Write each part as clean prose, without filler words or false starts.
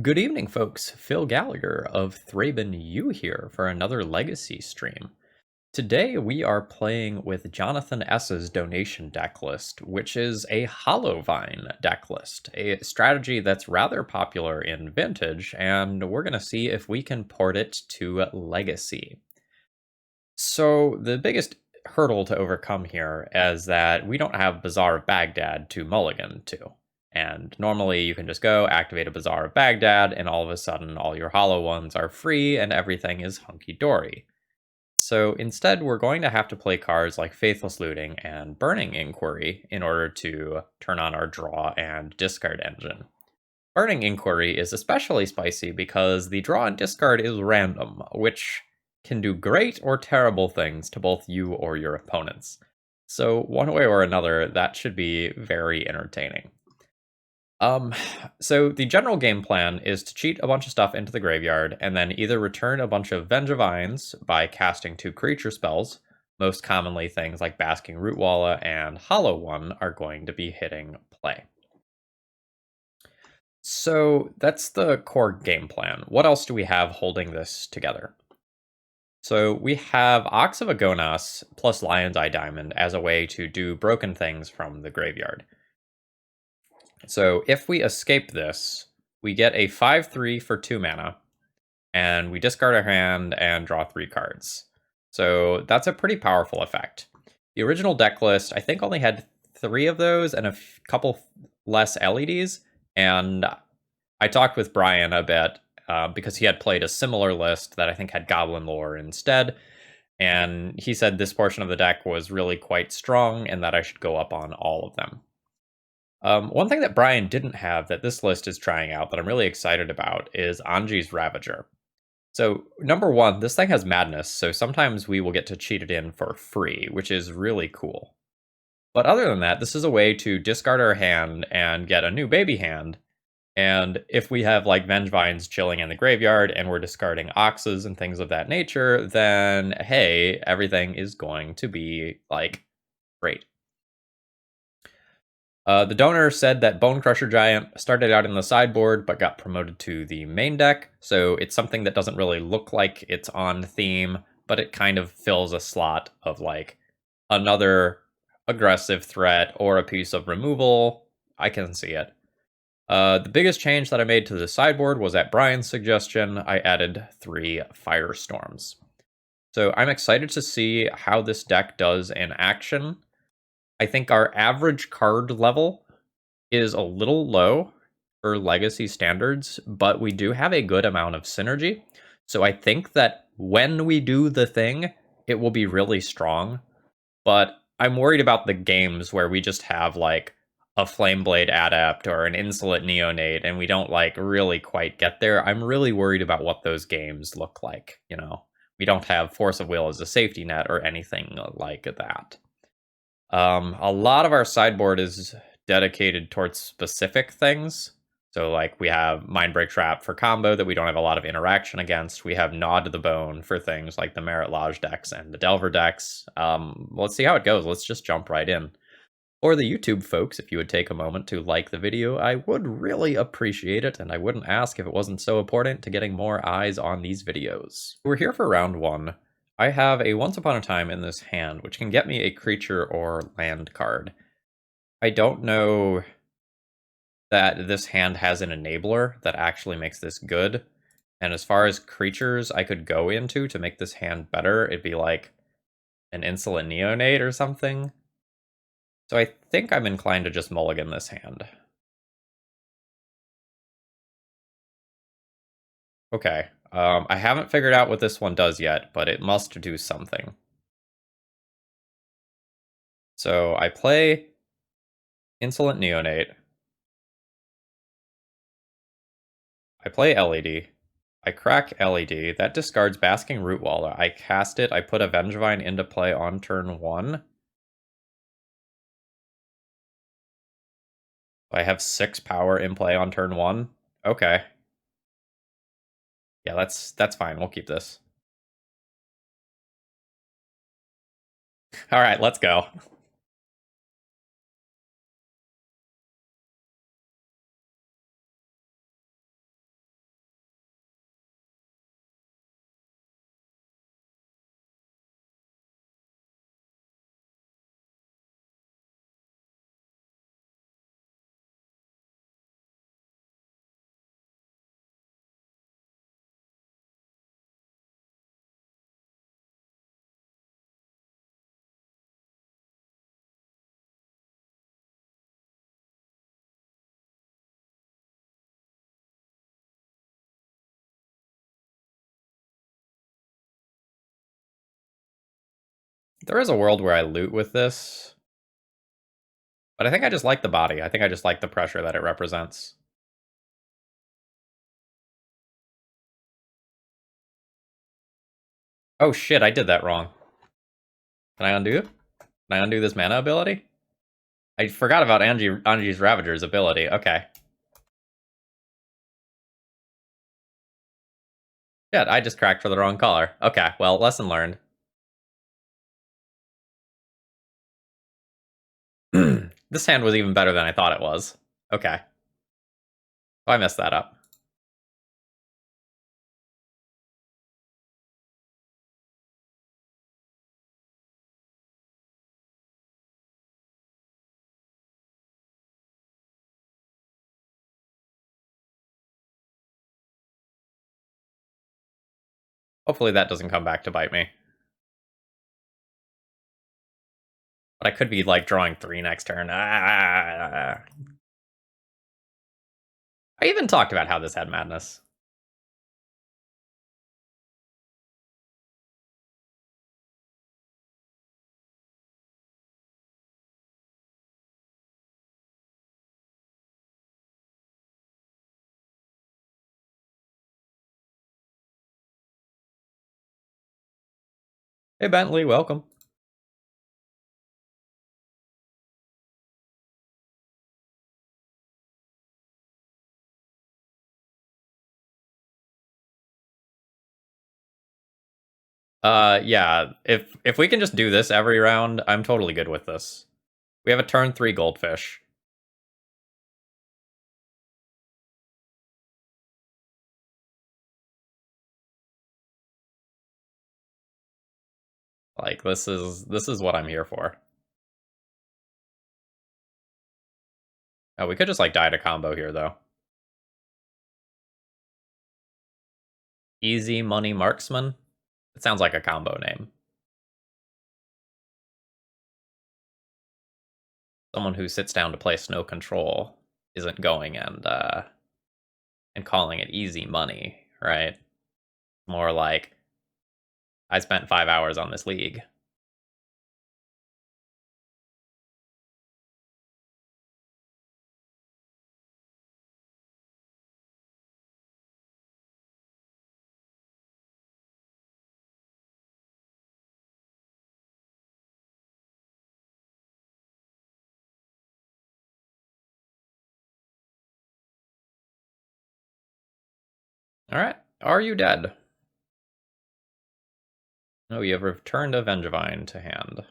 Good evening, folks. Phil Gallagher of ThrabenU here for another Legacy stream. Today we are playing with Jonathan S.'s donation deck list, which is a Hollowvine deck list, a strategy that's rather popular in Vintage, and we're going to see if we can port it to Legacy. So the biggest hurdle to overcome here is that we don't have Bazaar of Baghdad to mulligan to. And normally you can just go activate a Bazaar of Baghdad, and all of a sudden all your hollow ones are free and everything is hunky-dory. So instead, we're going to have to play cards like Faithless Looting and Burning Inquiry in order to turn on our draw and discard engine. Burning Inquiry is especially spicy because the draw and discard is random, which can do great or terrible things to both you or your opponents. So one way or another, that should be very entertaining. So the general game plan is to cheat a bunch of stuff into the graveyard and then either return a bunch of Vengevines by casting 2 creature spells. Most commonly, things like Basking Rootwalla and Hollow One are going to be hitting play. So that's the core game plan. What else do we have holding this together? So we have Ox of Agonas plus Lion's Eye Diamond as a way to do broken things from the graveyard. So if we escape this, we get a 5/3 for 2 mana, and we discard our hand and draw 3 cards. So that's a pretty powerful effect. The original deck list, I think, only had 3 of those and a couple less LEDs, and I talked with Brian a bit because he had played a similar list that I think had Goblin Lore instead, and he said this portion of the deck was really quite strong and that I should go up on all of them. One thing that Brian didn't have that this list is trying out that I'm really excited about is Anji's Ravager. So, number one, this thing has madness, so sometimes we will get to cheat it in for free, which is really cool. But other than that, this is a way to discard our hand and get a new baby hand. And if we have like Vengevines chilling in the graveyard and we're discarding Oxes and things of that nature, then hey, everything is going to be like great. The donor said that Bone Crusher Giant started out in the sideboard but got promoted to the main deck, so it's something that doesn't really look like it's on theme, but it kind of fills a slot of like another aggressive threat or a piece of removal. I can see it. The biggest change that I made to the sideboard was at Brian's suggestion. I added 3 Firestorms. So I'm excited to see how this deck does in action. I think our average card level is a little low for Legacy standards, but we do have a good amount of synergy. So I think that when we do the thing, it will be really strong. But I'm worried about the games where we just have like a Flameblade Adept or an Insolent Neonate and we don't like really quite get there. I'm really worried about what those games look like, you know. We don't have Force of Will as a safety net or anything like that. A lot of our sideboard is dedicated towards specific things. So, like, we have Mindbreak Trap for combo that we don't have a lot of interaction against. We have Nod to the Bone for things like the Merit Lodge decks and the Delver decks. Let's see how it goes. Let's just jump right in. For the YouTube folks, if you would take a moment to like the video, I would really appreciate it, and I wouldn't ask if it wasn't so important to getting more eyes on these videos. We're here for round 1. I have a Once Upon a Time in this hand, which can get me a creature or land card. I don't know that this hand has an enabler that actually makes this good. And as far as creatures I could go into to make this hand better, it'd be like an Insolent Neonate or something. So I think I'm inclined to just mulligan this hand. Okay, I haven't figured out what this one does yet, but it must do something. So I play Insolent Neonate. I play LED. I crack LED. That discards Basking Rootwalla. I cast it. I put a Vengevine into play on turn 1. I have 6 power in play on turn 1. Okay. Yeah, that's fine. We'll keep this. All right, let's go. There is a world where I loot with this, but I think I just like the body. I think I just like the pressure that it represents. Oh shit, I did that wrong. Can I undo? Can I undo this mana ability? I forgot about Anji's Ravager's ability. Okay. Shit, I just cracked for the wrong color. Okay, well, lesson learned. This hand was even better than I thought it was. Okay. Oh, I messed that up. Hopefully that doesn't come back to bite me. But I could be, like, drawing 3 next turn. I even talked about how this had madness. Hey, Bentley, welcome. Yeah, if we can just do this every round, I'm totally good with this. We have a turn 3 goldfish. Like, this is what I'm here for. Oh, we could just, like, die to combo here, though. Easy Money Marksman? It sounds like a combo name. Someone who sits down to play Snow Control isn't going and calling it easy money, right? More like, I spent 5 hours on this league. Alright, are you dead? No, you have returned a Vengevine to hand.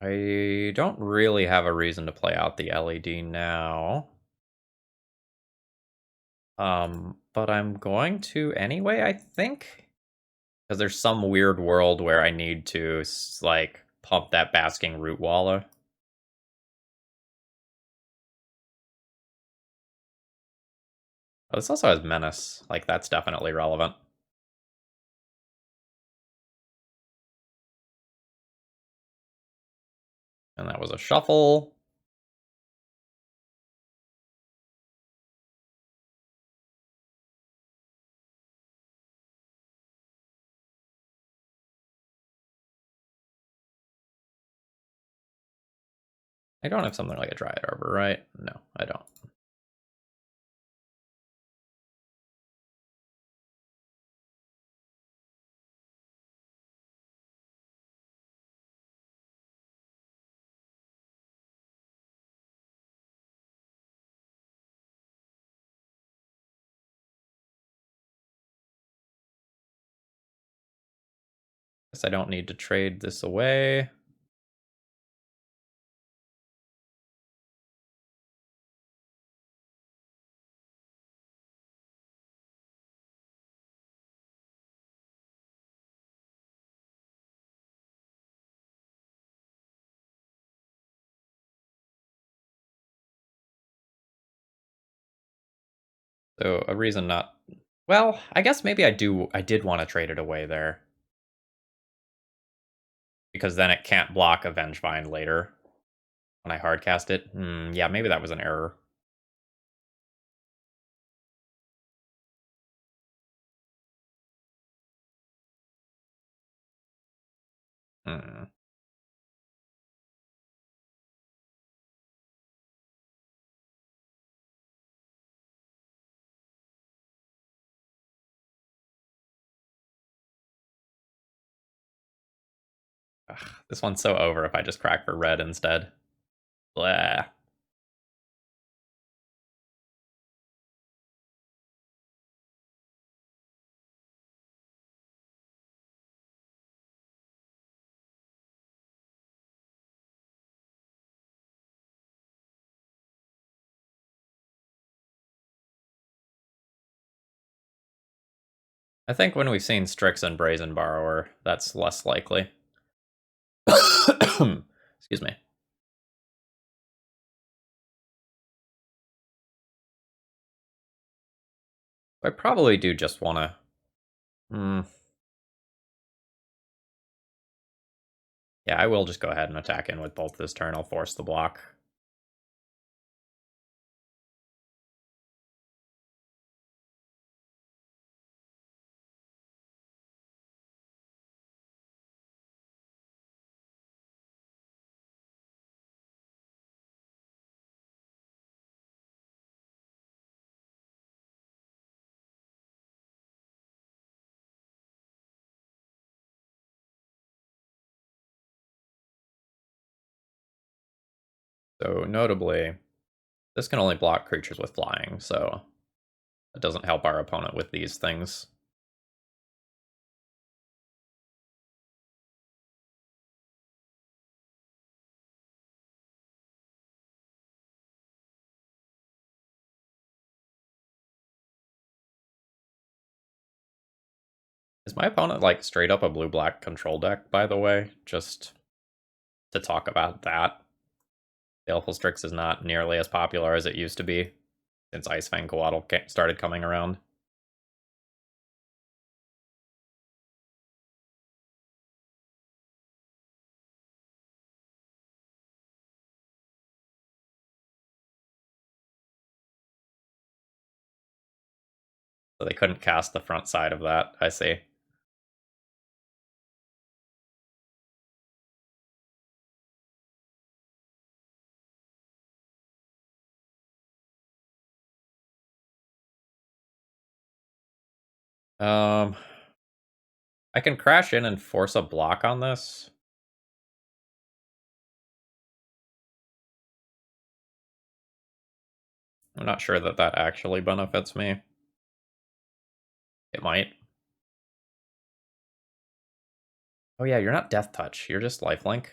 I don't really have a reason to play out the LED now. But I'm going to anyway, I think. Because there's some weird world where I need to, like, pump that Basking Root Walla. Oh, this also has Menace. Like, that's definitely relevant. And that was a shuffle. I don't have something like a Dryad Arbor, right? No, I don't. Guess I don't need to trade this away. So a reason not... Well, I guess maybe I did want to trade it away there. Because then it can't block a Vengevine later. when I hardcast it. Yeah, maybe that was an error. Hmm. Ugh, this one's so over if I just crack for red instead. Blah. I think when we've seen Strix and Brazen Borrower, that's less likely. Excuse me. I probably do just want to... Yeah, I will just go ahead and attack in with both this turn. I'll force the block. So notably, this can only block creatures with flying, so it doesn't help our opponent with these things. Is my opponent like straight up a blue-black control deck, by the way? Just to talk about that. Baleful Strix is not nearly as popular as it used to be since Icefang Coatl started coming around. So they couldn't cast the front side of that, I see. Um, I can crash in and force a block on this. I'm not sure that that actually benefits me. It might. Oh yeah, you're not Death Touch. You're just Lifelink.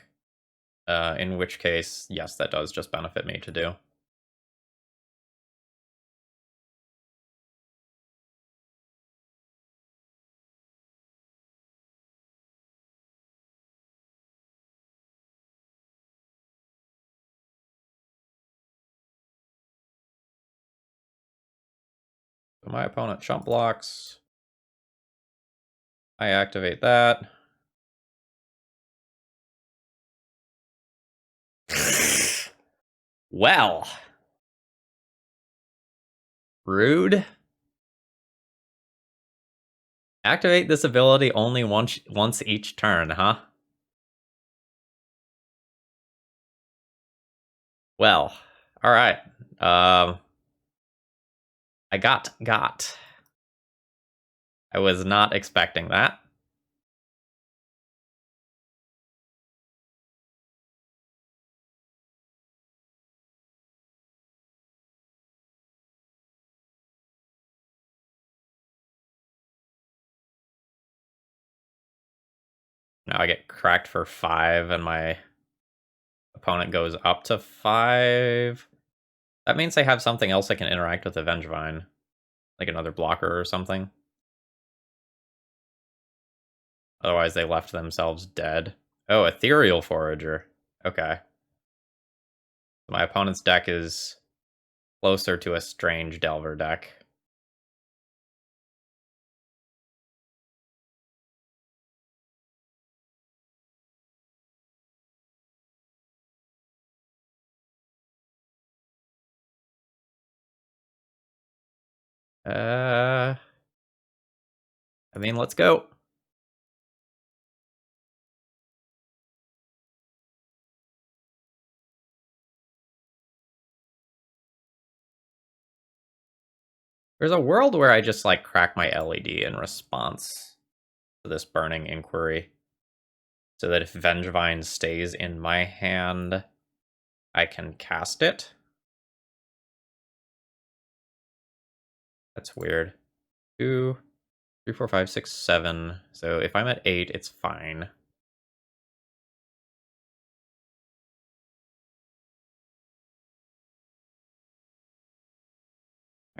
In which case, yes, that does just benefit me to do. So my opponent chump blocks. I activate that. Well, rude. Activate this ability only once each turn, huh? Well, all right. I got. I was not expecting that. Now I get cracked for 5, and my opponent goes up to 5. That means they have something else that can interact with the Vengevine, like another blocker or something. Otherwise, they left themselves dead. Oh, Ethereal Forager. Okay. My opponent's deck is closer to a Strange Delver deck. Uh, I mean, let's go. There's a world where I just, like, crack my LED in response to this burning inquiry, so that if Vengevine stays in my hand, I can cast it. That's weird. 2, 3, 4, 5, 6, 7. So if I'm at 8, it's fine.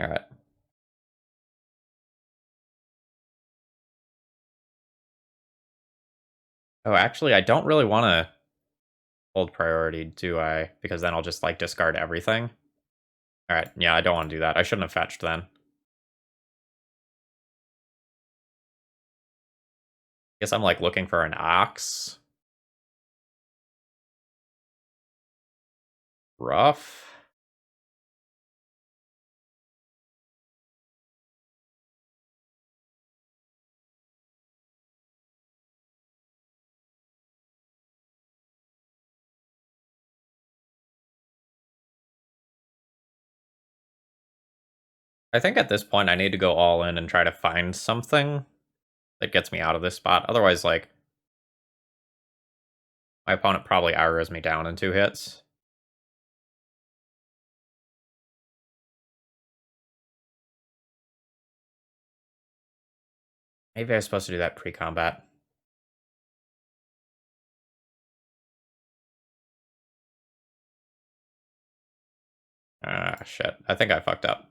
Alright. Oh, actually, I don't really wanna hold priority, do I? Because then I'll just, like, discard everything. Alright, yeah, I don't wanna do that. I shouldn't have fetched then. Guess I'm, like, looking for an ox. Rough. I think at this point I need to go all in and try to find something that gets me out of this spot. Otherwise, like, my opponent probably arrows me down in 2 hits. Maybe I was supposed to do that pre-combat. Ah, shit. I think I fucked up.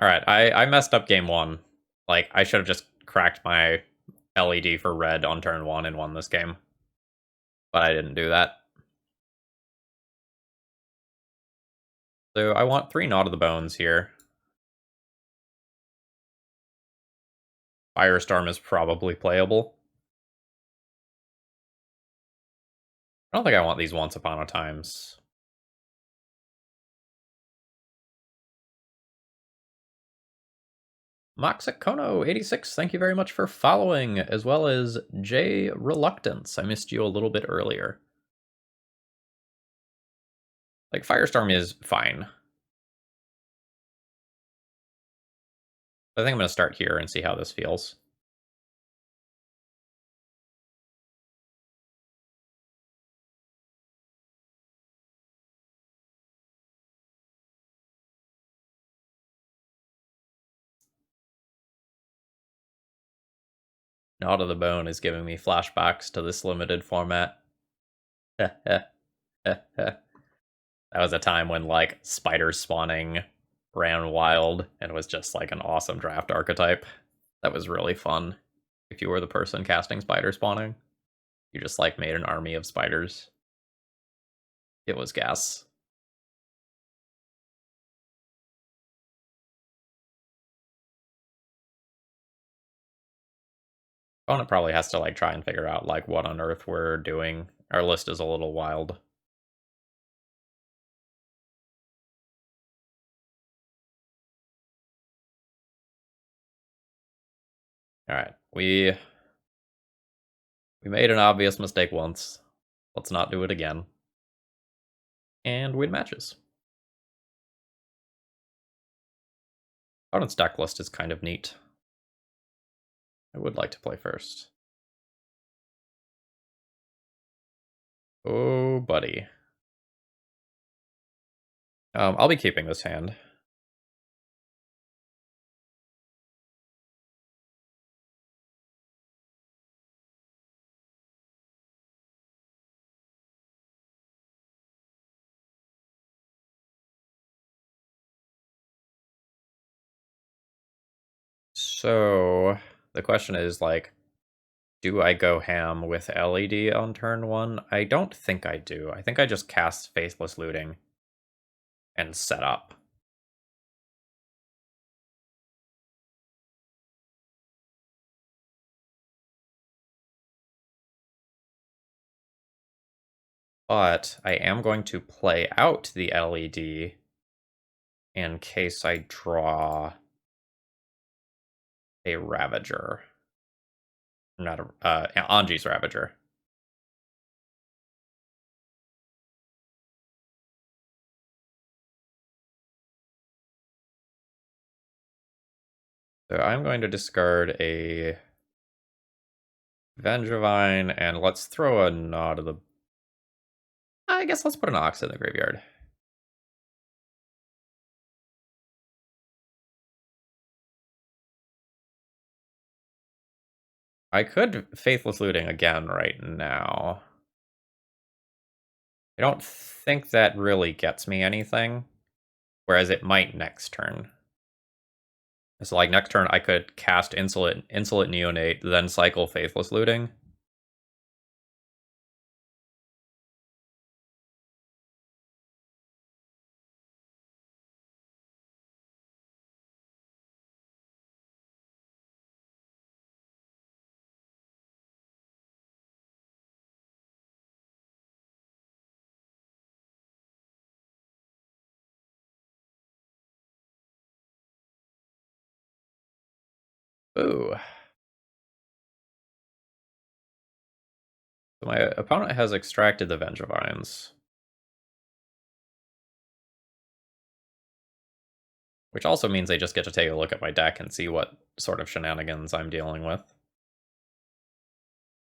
Alright, I messed up game 1. Like, I should have just cracked my LED for red on turn 1 and won this game. But I didn't do that. So I want 3 Gnaw to the Bones here. Firestorm is probably playable. I don't think I want these Once Upon a Times. Moxacono86, thank you very much for following, as well as J Reluctance. I missed you a little bit earlier. Like, Firestorm is fine. I think I'm going to start here and see how this feels. Gnaw to the Bone is giving me flashbacks to this limited format. That was a time when, like, spider spawning ran wild and was just, like, an awesome draft archetype. That was really fun. If you were the person casting spider spawning, you just, like, made an army of spiders. It was gas. Opponent probably has to, like, try and figure out, like, what on earth we're doing. Our list is a little wild. Alright, we made an obvious mistake once. Let's not do it again. And win matches. Opponent's deck list is kind of neat. I would like to play first. Oh, buddy. I'll be keeping this hand. So, the question is, like, do I go ham with LED on turn 1? I don't think I do. I think I just cast Faithless Looting and set up. But I am going to play out the LED in case I draw a Ravager. Not a Anji's Ravager. So I'm going to discard a Vengevine, and let's throw a Nod of the... I guess let's put an Ox in the graveyard. I could Faithless Looting again right now. I don't think that really gets me anything, whereas it might next turn. So like next turn I could cast Insolent Neonate, then cycle Faithless Looting. Ooh. So my opponent has extracted the Vengevines, which also means they just get to take a look at my deck and see what sort of shenanigans I'm dealing with.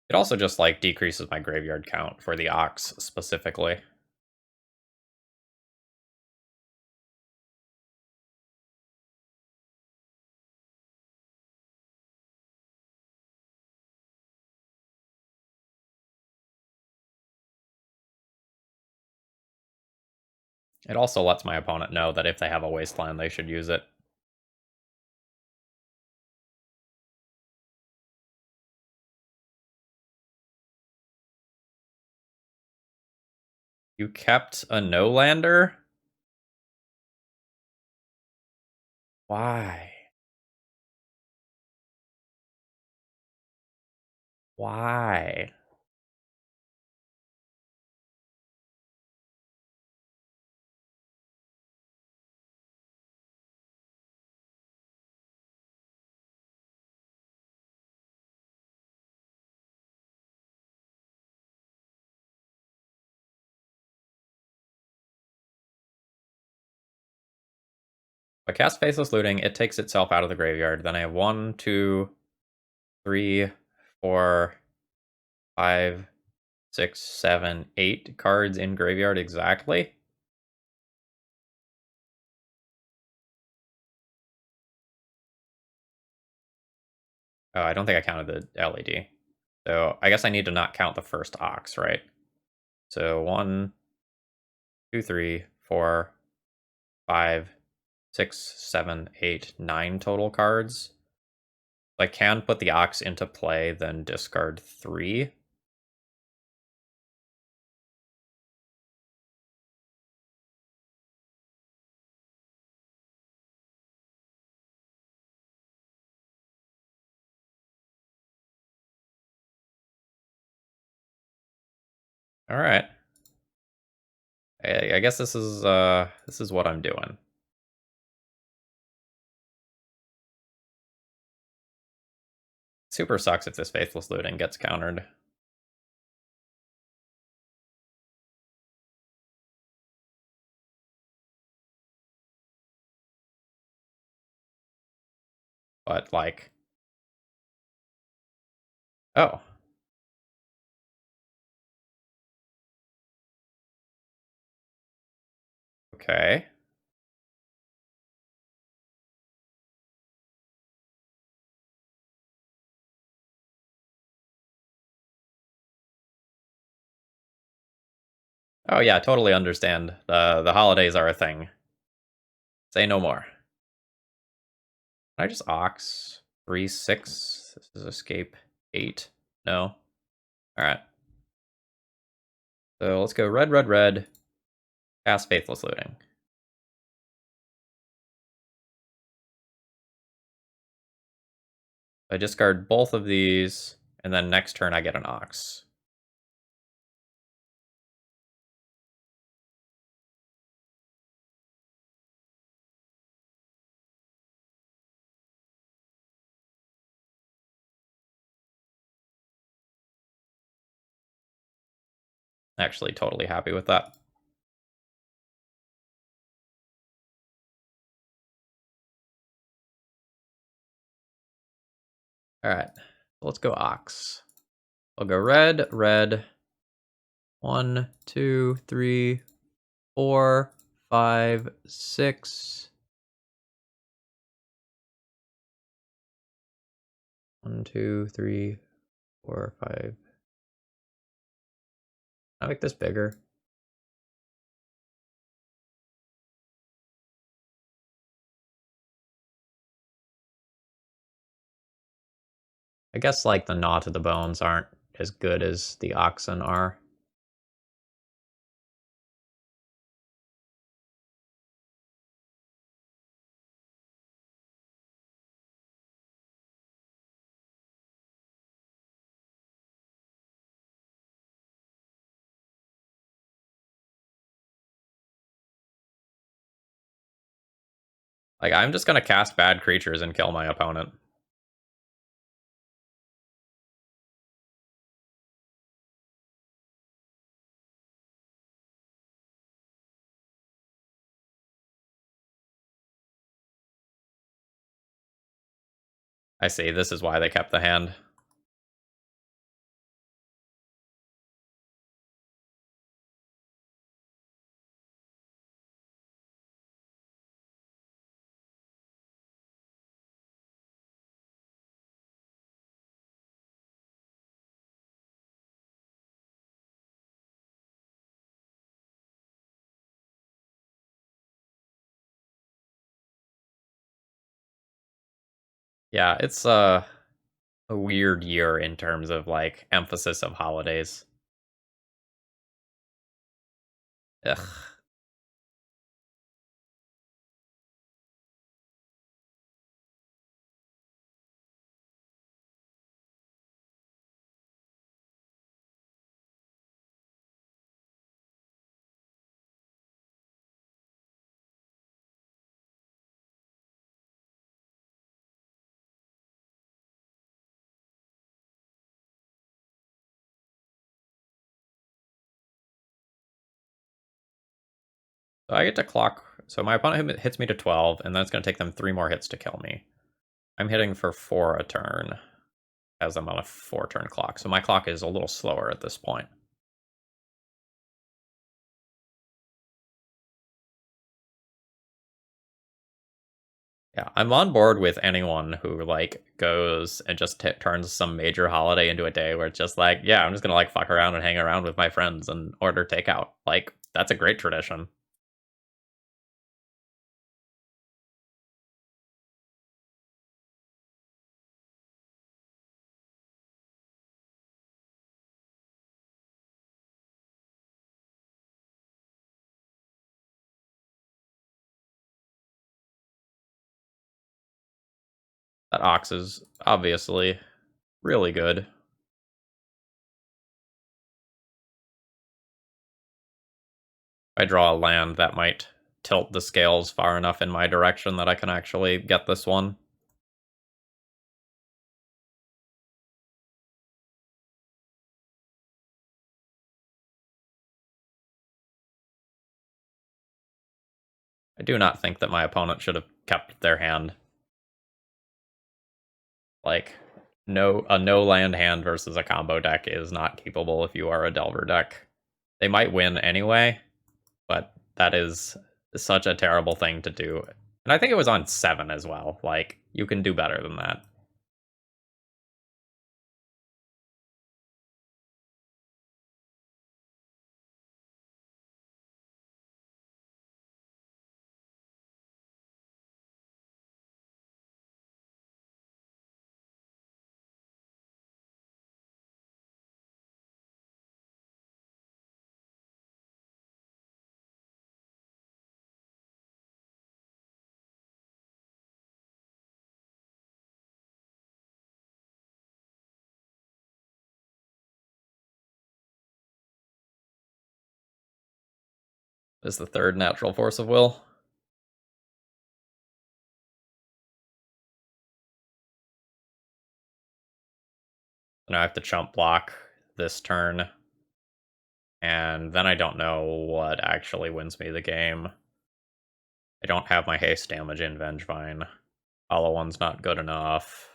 It also just like decreases my graveyard count for the Ox specifically. It also lets my opponent know that if they have a wasteland, they should use it. You kept a no-lander? Why? Why? If I cast Faceless Looting, it takes itself out of the graveyard. Then I have 1, 2, 3, 4, 5, 6, 7, 8 cards in graveyard exactly. Oh, I don't think I counted the LED. So I guess I need to not count the first Ox, right? So 1, 2, 3, 4, 5, 6, 7, 8, 9 total cards. I can put the Ox into play, then discard 3. All right. I guess this is what I'm doing. Super sucks if this Faithless Looting gets countered. But like, oh, okay. Oh yeah, totally understand. The holidays are a thing. Say no more. Can I just Ox 3, 6? This is escape 8. No. All right. So let's go red, red, red. Cast Faithless Looting. I discard both of these, and then next turn I get an Ox. Actually, totally happy with that. All right, let's go ox. I'll go red, red. 1, 2, 3, 4, 5, 6. 1, 2, 3, 4, 5. I make this bigger. I guess like the gnaw to the bones aren't as good as the oxen are. Like, I'm just gonna cast bad creatures and kill my opponent. I see, this is why they kept the hand. Yeah, it's a weird year in terms of like emphasis of holidays. Ugh. So I get to clock. So my opponent hits me to 12, and then it's going to take them 3 more hits to kill me. I'm hitting for 4 a turn, as I'm on a 4-turn clock. So my clock is a little slower at this point. Yeah, I'm on board with anyone who like goes and just turns some major holiday into a day where it's just like, yeah, I'm just gonna like fuck around and hang around with my friends and order takeout. Like, that's a great tradition. That ox is obviously really good. If I draw a land, that might tilt the scales far enough in my direction that I can actually get this one. I do not think that my opponent should have kept their hand. Like, no land hand versus a combo deck is not capable if you are a Delver deck. They might win anyway, but that is such a terrible thing to do. And I think it was on 7 as well. Like, you can do better than that. Is the 3rd natural force of will. And I have to chump block this turn And then I don't know what actually wins me the game. I don't have my haste damage in Vengevine. Hollow One's not good enough.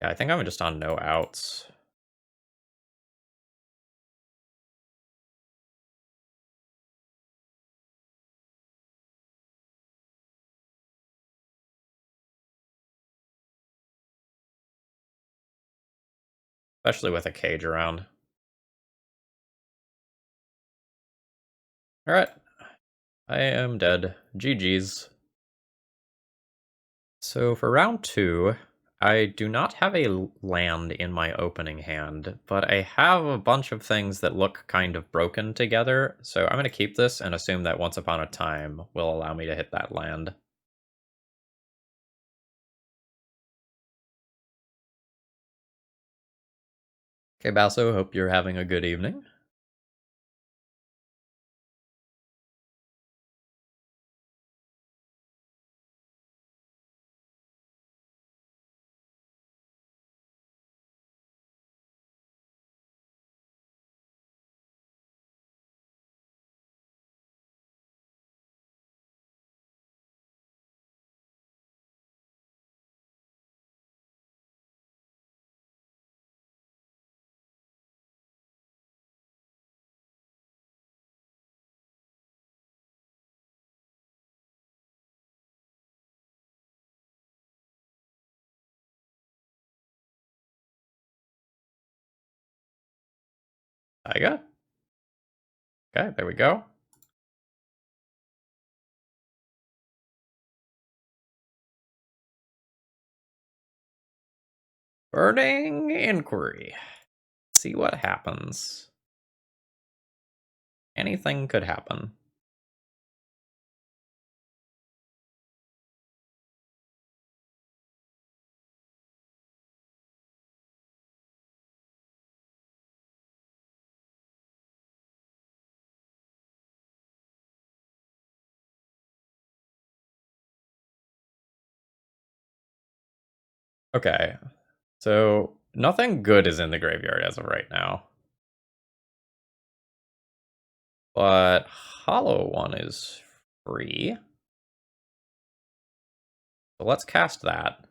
Yeah, I think I'm just on no outs. Especially with a cage around. Alright. I am dead. GG's. So for round 2, I do not have a land in my opening hand, but I have a bunch of things that look kind of broken together, so I'm going to keep this and assume that Once Upon a Time will allow me to hit that land. Okay, Basso, hope you're having a good evening. Taiga? Okay, there we go. Burning Inquiry. See what happens. Anything could happen. Okay, so nothing good is in the graveyard as of right now. But Hollow One is free. So let's cast that.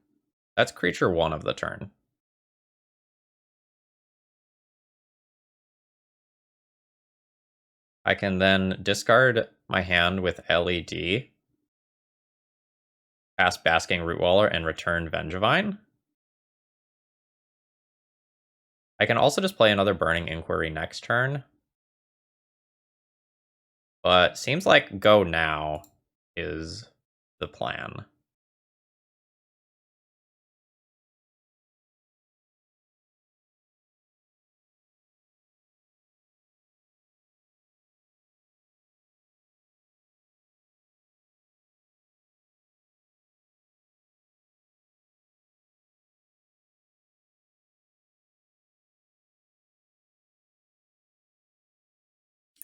That's creature 1 of the turn. I can then discard my hand with LED, cast Basking Rootwaller, and return Vengevine. I can also just play another Burning Inquiry next turn. But seems like go now is the plan.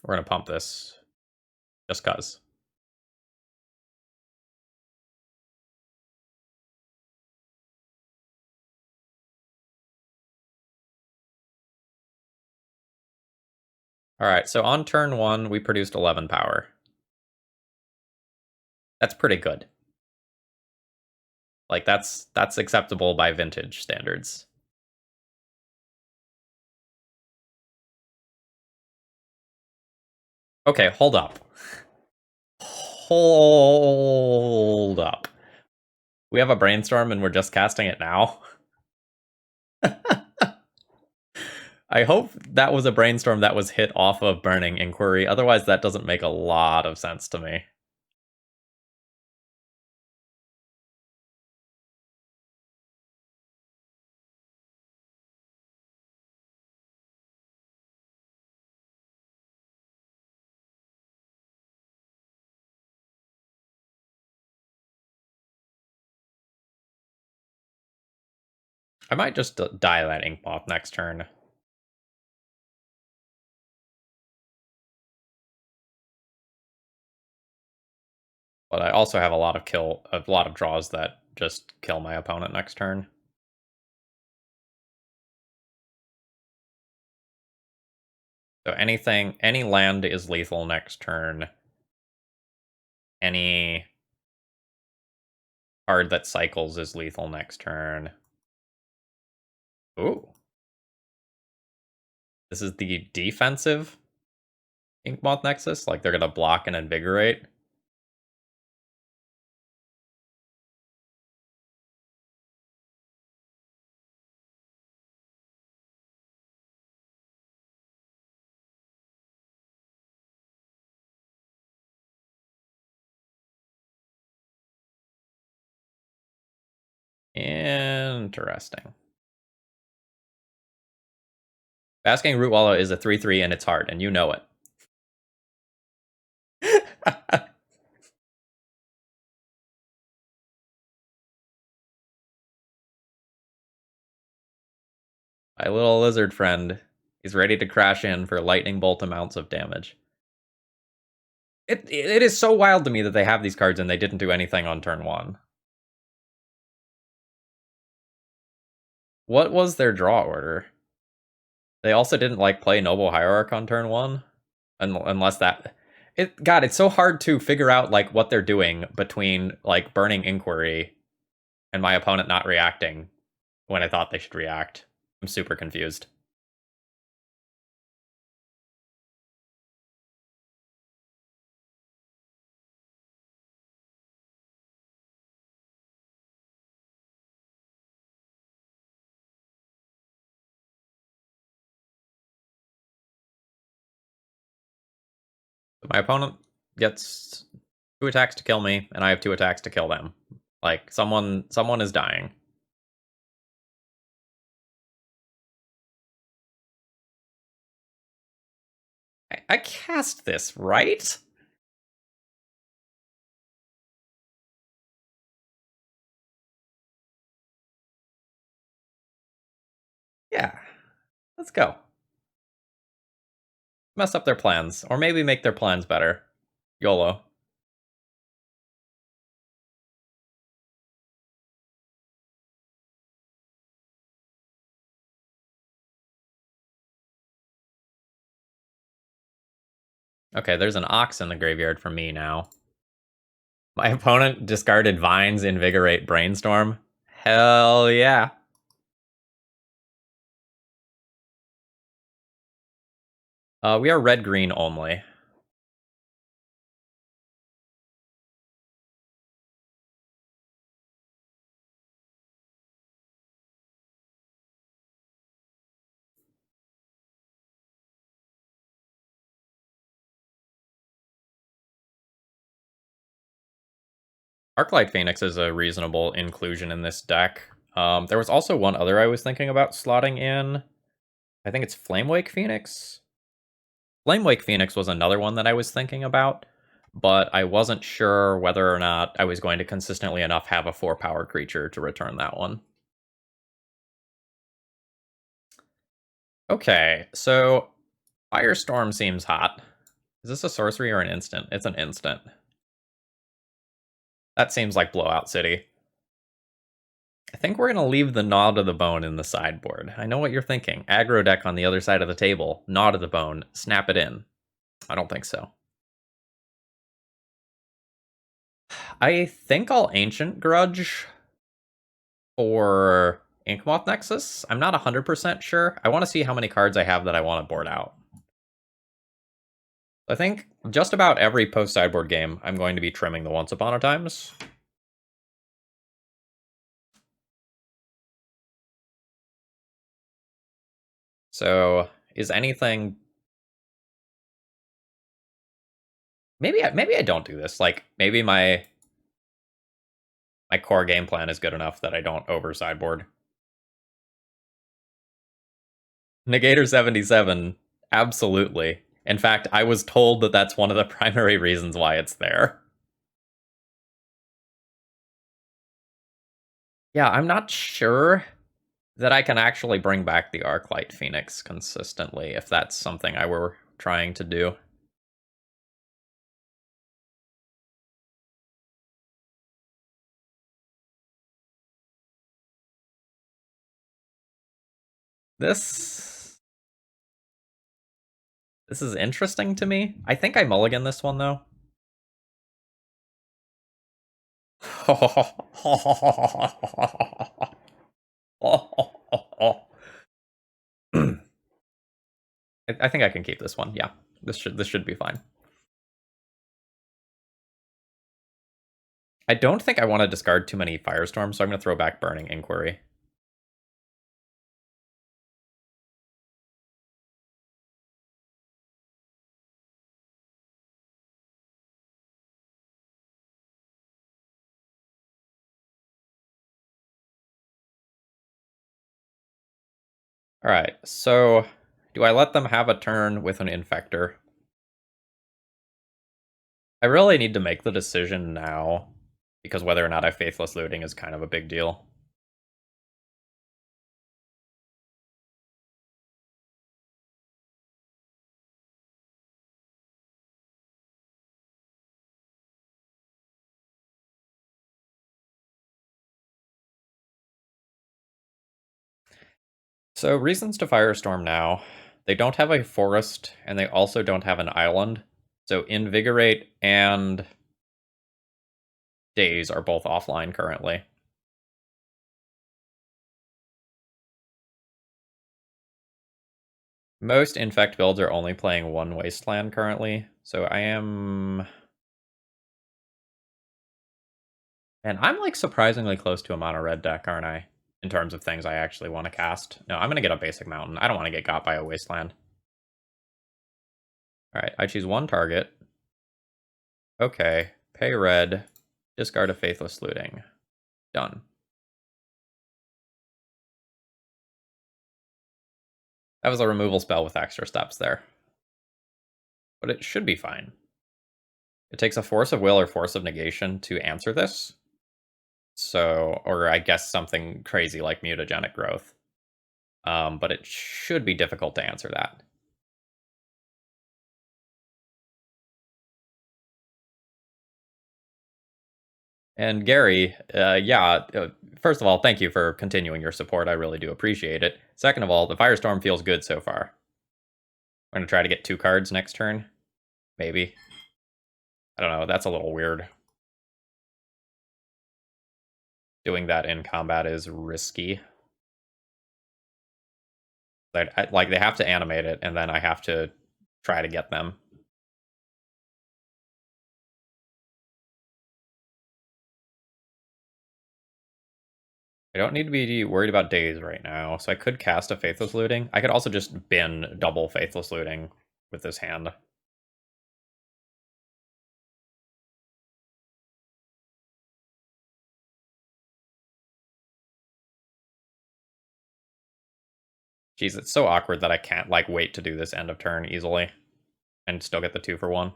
We're going to pump this just cuz. Alright, so on turn 1, we produced 11 power. That's pretty good. Like, that's acceptable by vintage standards. Okay, hold up. Hold up. We have a brainstorm and we're just casting it now? I hope that was a brainstorm that was hit off of Burning Inquiry, otherwise that doesn't make a lot of sense to me. I might just die that Ink Moth next turn. But I also have a lot of draws that just kill my opponent next turn. So any land is lethal next turn. Any card that cycles is lethal next turn. Ooh. This is the defensive Inkmoth Nexus. Like, they're going to block and invigorate. Interesting. Basking Root Wallow is a 3/3 and it's hard, and you know it. My little lizard friend is ready to crash in for lightning bolt amounts of damage. It is so wild to me that they have these cards and they didn't do anything on turn 1. What was their draw order? They also didn't like play Noble Hierarch on turn 1, unless that. God, it's so hard to figure out like what they're doing between like Burning Inquiry and my opponent not reacting when I thought they should react. I'm super confused. My opponent gets 2 attacks to kill me, and I have 2 attacks to kill them. Like, someone is dying. I cast this, right? Yeah. Let's go. Mess up their plans, or maybe make their plans better. YOLO. Okay, there's an Ox in the graveyard for me now. My opponent discarded Vines, Invigorate, Brainstorm. Hell yeah. We are red-green only. Arclight Phoenix is a reasonable inclusion in this deck. There was also one other I was thinking about slotting in. I think it's Flamewake Phoenix? Flamewake Phoenix was another one that I was thinking about, but I wasn't sure whether or not I was going to consistently enough have a 4-power creature to return that one. Okay, so Firestorm seems hot. Is this a sorcery or an instant? It's an instant. That seems like Blowout City. I think we're going to leave the Gnaw to the Bone in the sideboard. I know what you're thinking. Aggro deck on the other side of the table. Gnaw to the Bone. Snap it in. I don't think so. I think I'll Ancient Grudge for Inkmoth Nexus. I'm not 100% sure. I want to see how many cards I have that I want to board out. I think just about every post-sideboard game, I'm going to be trimming the Once Upon a Times. So, is anything... Maybe I don't do this. Like, maybe my core game plan is good enough that I don't over-sideboard. Negator 77, absolutely. In fact, I was told that that's one of the primary reasons why it's there. Yeah, I'm not sure that I can actually bring back the Arclight Phoenix consistently, if that's something I were trying to do. This... This is interesting to me. I think I mulligan this one, though. I think I can keep this one. Yeah, this should be fine. I don't think I want to discard too many Firestorms, so I'm going to throw back Burning Inquiry. Alright, so do I let them have a turn with an Infector? I really need to make the decision now, because whether or not I Faithless Looting is kind of a big deal. So reasons to Firestorm now. They don't have a forest, and they also don't have an island. So Invigorate and Daze are both offline currently. Most Infect builds are only playing one Wasteland currently, so I am... And I'm like surprisingly close to a mono red deck, aren't I? In terms of things I actually want to cast. No, I'm going to get a basic mountain. I don't want to get got by a Wasteland. Alright, I choose one target. Okay, pay red, discard a Faithless Looting. Done. That was a removal spell with extra steps there. But it should be fine. It takes a Force of Will or Force of Negation to answer this. So, or I guess something crazy like Mutagenic Growth. But it should be difficult to answer that. And Gary, first of all, thank you for continuing your support. I really do appreciate it. Second of all, the Firestorm feels good so far. I'm going to try to get 2 cards next turn. Maybe. I don't know, that's a little weird. Doing that in combat is risky. Like, they have to animate it, and then I have to try to get them. I don't need to be worried about Daze right now, so I could cast a Faithless Looting. I could also just bin double Faithless Looting with this hand. Jeez, it's so awkward that I can't, like, wait to do this end of turn easily and still get the 2 for 1.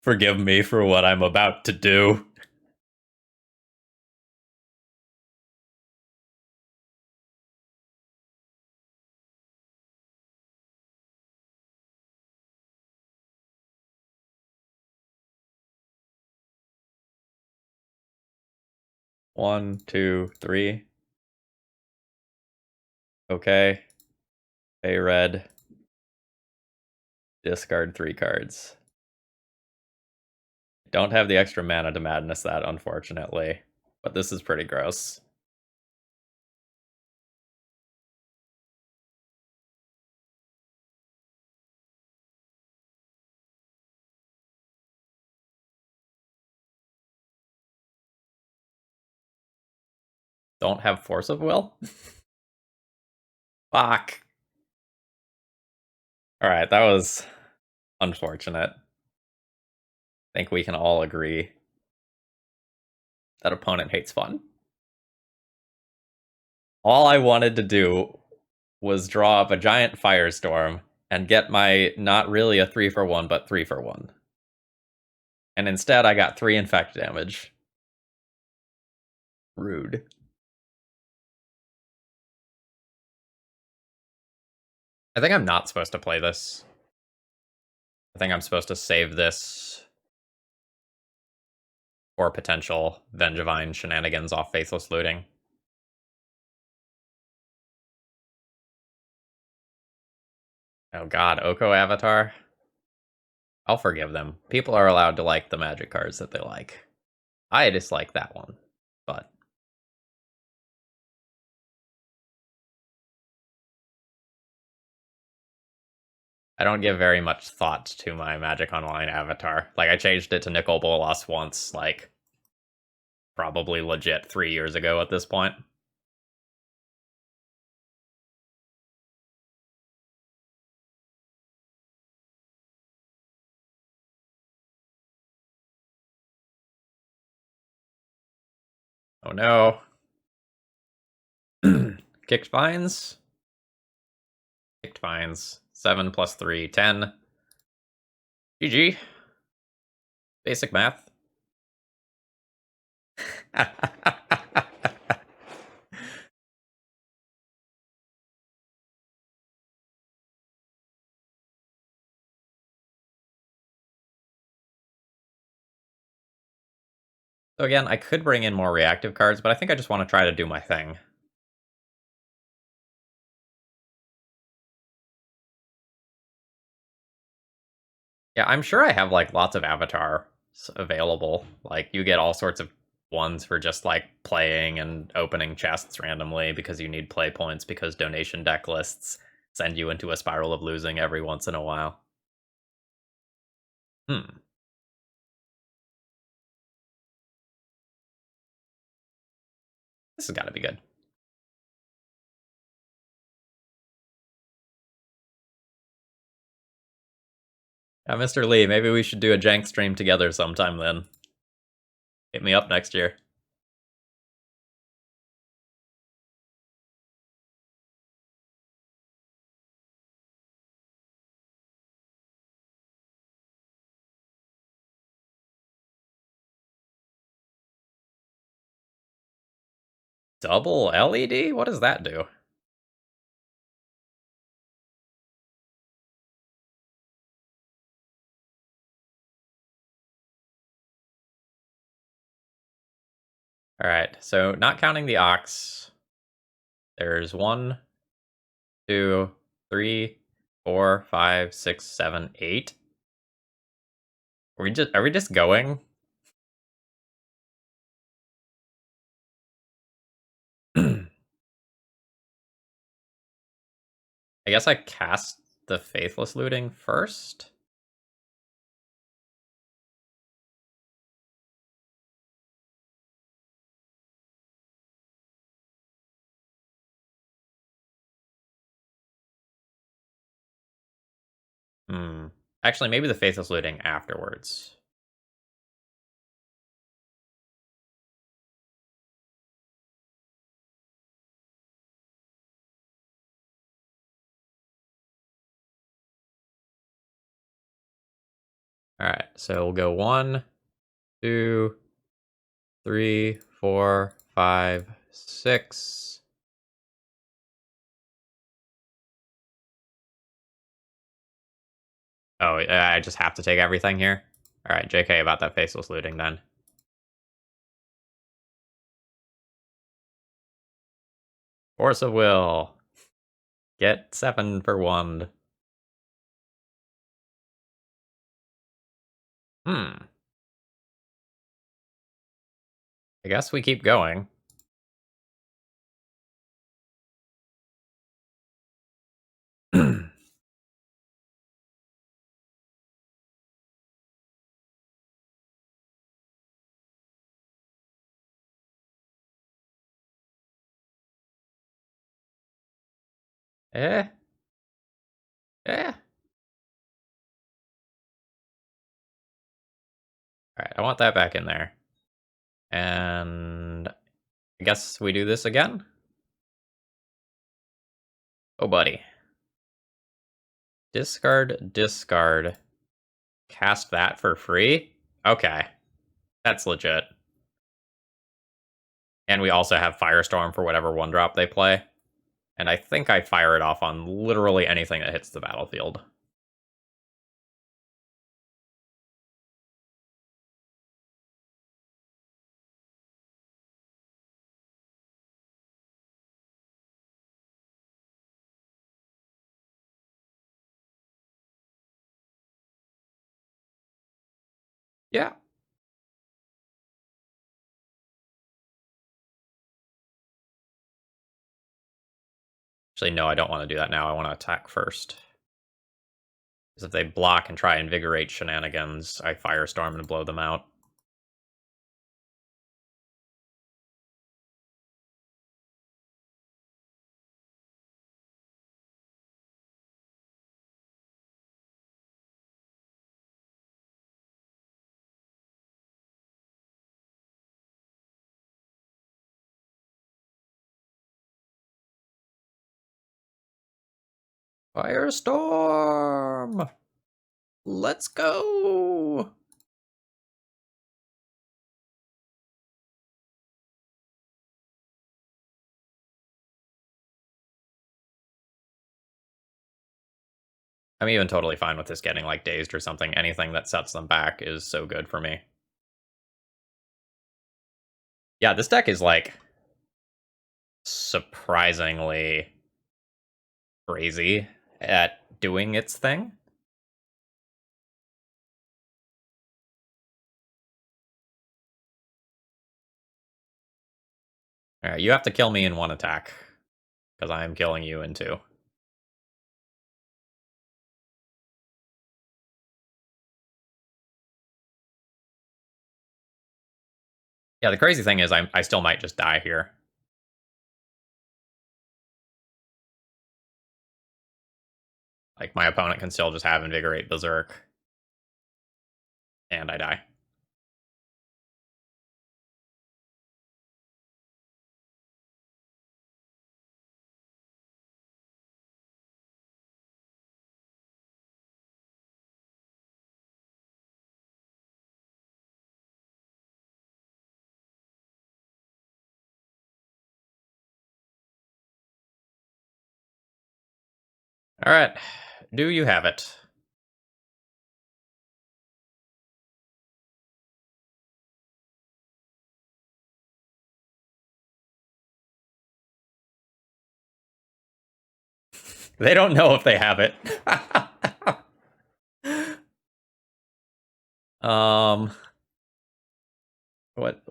Forgive me for what I'm about to do. One, two, three. Okay. Pay red. Discard 3 cards. Don't have the extra mana to madness that, unfortunately. But this is pretty gross. Don't have Force of Will? Fuck. Alright, that was unfortunate. I think we can all agree that opponent hates fun. All I wanted to do was draw up a giant firestorm and get my not really a 3-for-1, but 3-for-1. And instead, I got 3 infect damage. Rude. I think I'm not supposed to play this. I think I'm supposed to save this for potential Vengevine shenanigans off Faithless Looting. Oh god, Oko Avatar? I'll forgive them. People are allowed to like the magic cards that they like. I dislike that one, but I don't give very much thought to my Magic Online avatar. Like, I changed it to Nicol Bolas once, like, probably legit 3 years ago at this point. Oh no. Kicked Vines? Kicked Vines. 7 plus 3, 10. GG. Basic math. So again, I could bring in more reactive cards, but I think I just want to try to do my thing. Yeah, I'm sure I have, like, lots of avatars available. Like, you get all sorts of ones for just, like, playing and opening chests randomly because you need play points because donation deck lists send you into a spiral of losing every once in a while. Hmm. This has got to be good. Mr. Lee, maybe we should do a jank stream together sometime then. Hit me up next year. Double LED? What does that do? Alright, so not counting the Ox, there's 1, 2, 3, 4, 5, 6, 7, 8. Are we just going? I guess I cast the Faithless Looting first? Hmm. Actually, maybe the Faithless Looting afterwards. Alright, so we'll go 1, 2, 3, 4, 5, 6. Oh, I just have to take everything here? Alright, JK about that Faceless Looting then. Force of Will. Get 7 for 1. Hmm. I guess we keep going. Eh? Eh? Alright, I want that back in there. And I guess we do this again? Oh, buddy. Discard, discard. Cast that for free? Okay. That's legit. And we also have Firestorm for whatever 1-drop they play. And I think I fire it off on literally anything that hits the battlefield. Yeah. Actually, no, I don't want to do that now. I want to attack first. Because if they block and try invigorate shenanigans, I Firestorm and blow them out. Firestorm! Let's go! I'm even totally fine with this getting, like, dazed or something. Anything that sets them back is so good for me. Yeah, this deck is, like, surprisingly crazy at doing its thing. Alright, you have to kill me in 1 attack. Because I am killing you in 2. Yeah, the crazy thing is I still might just die here. Like, my opponent can still just have Invigorate Berserk. And I die. Alright. Do you have it? They don't know if they have it. um... What...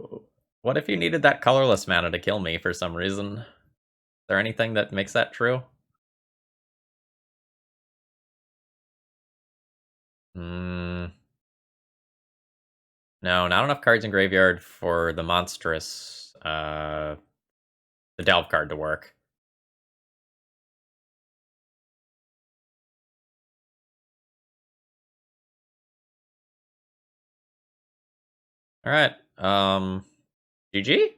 What if you needed that colorless mana to kill me for some reason? Is there anything that makes that true? Hmm... No, not enough cards in graveyard for the monstrous, the delve card to work. Alright, GG?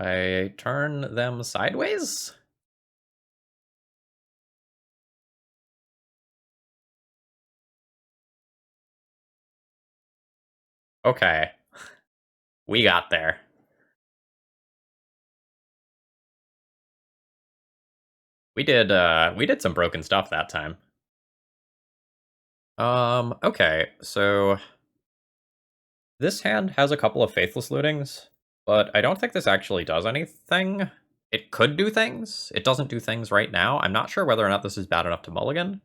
I turn them sideways? Okay. We got there. We did some broken stuff that time. Okay, so this hand has a couple of Faithless Lootings, but I don't think this actually does anything. It could do things. It doesn't do things right now. I'm not sure whether or not this is bad enough to mulligan.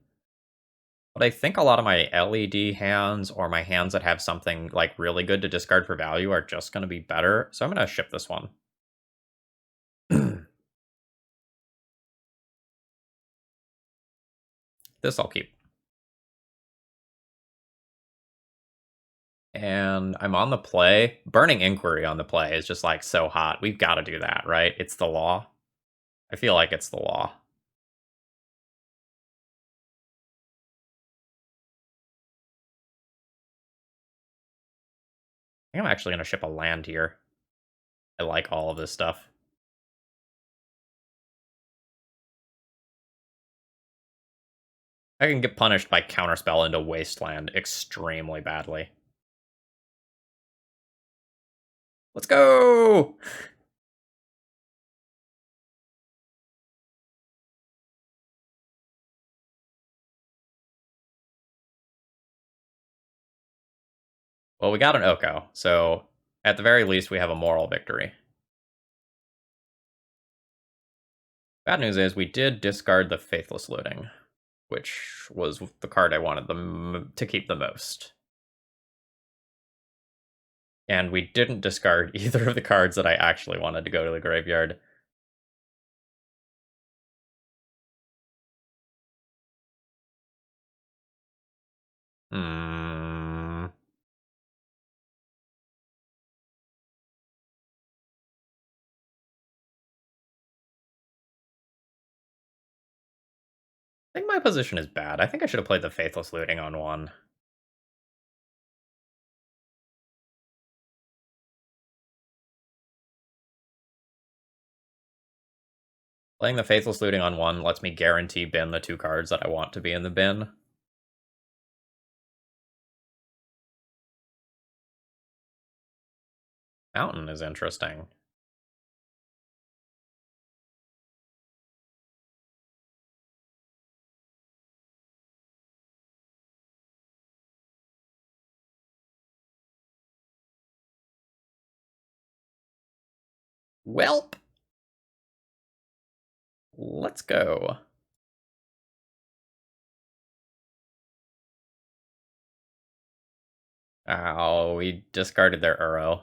But I think a lot of my LED hands or my hands that have something like really good to discard for value are just going to be better. So I'm going to ship this one. This I'll keep. And I'm on the play. Burning Inquiry on the play is just like so hot. We've got to do that, right? It's the law. I feel like it's the law. I think I'm actually going to ship a land here. I like all of this stuff. I can get punished by counterspell into Wasteland extremely badly. Let's go! Well, we got an Oko, so at the very least, we have a moral victory. Bad news is we did discard the Faithless Looting, which was the card I wanted them to keep the most. And we didn't discard either of the cards that I actually wanted to go to the graveyard. Hmm. I think my position is bad. I think I should have played the Faithless Looting on one. Playing the Faithless Looting on one lets me guarantee bin the two cards that I want to be in the bin. Mountain is interesting. Welp! Let's go. Oh, we discarded their Uro.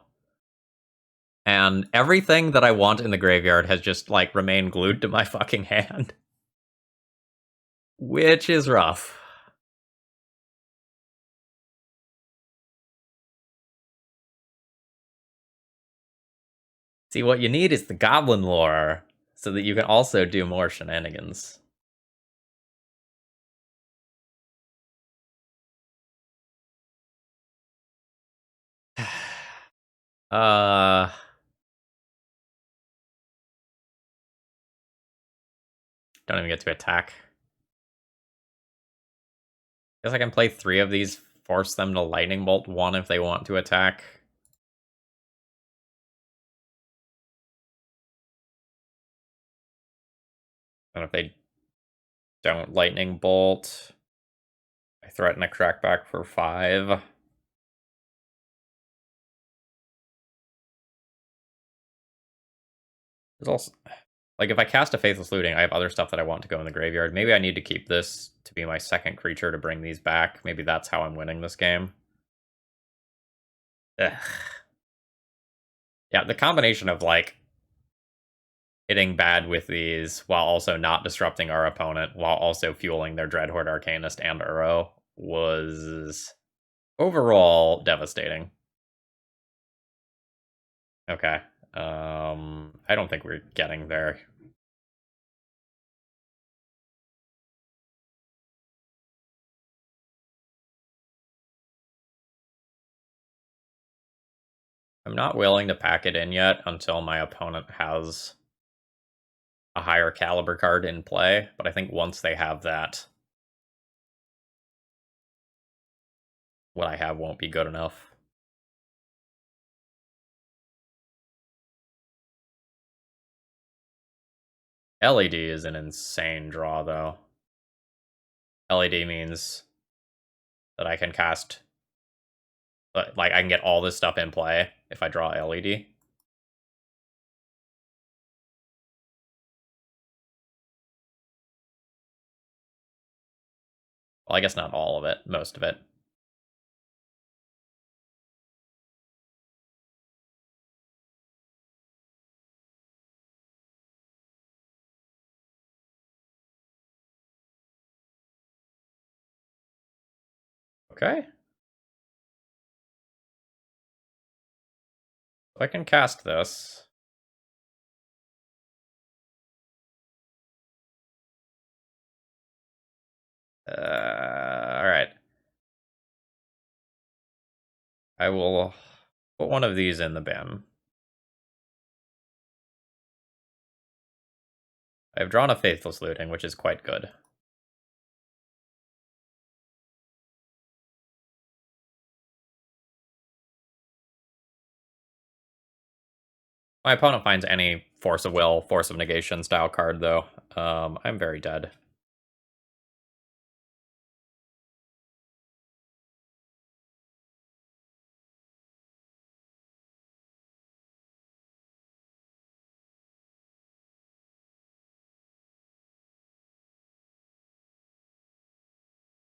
And everything that I want in the graveyard has just, like, remained glued to my fucking hand. Which is rough. See, what you need is the Goblin Lore, so that you can also do more shenanigans. uh... Don't even get to attack. Guess I can play 3 of these, force them to Lightning Bolt 1 if they want to attack. And if they don't Lightning Bolt, I threaten a crackback for 5. There's also, like, if I cast a Faithless Looting, I have other stuff that I want to go in the graveyard. Maybe I need to keep this to be my second creature to bring these back. Maybe that's how I'm winning this game. Ugh. Yeah, the combination of, like, hitting bad with these while also not disrupting our opponent, while also fueling their Dreadhorde Arcanist and Uro was overall devastating. Okay. I don't think we're getting there. I'm not willing to pack it in yet until my opponent has a higher caliber card in play, but I think once they have that, what I have won't be good enough. LED is an insane draw, though. LED means that I can cast, like, I can get all this stuff in play if I draw LED. Well, I guess not all of it, most of it. Okay. So I can cast this. Alright. I will put one of these in the bin. I've drawn a Faithless Looting, which is quite good. My opponent finds any Force of Will, Force of Negation style card, though. I'm very dead.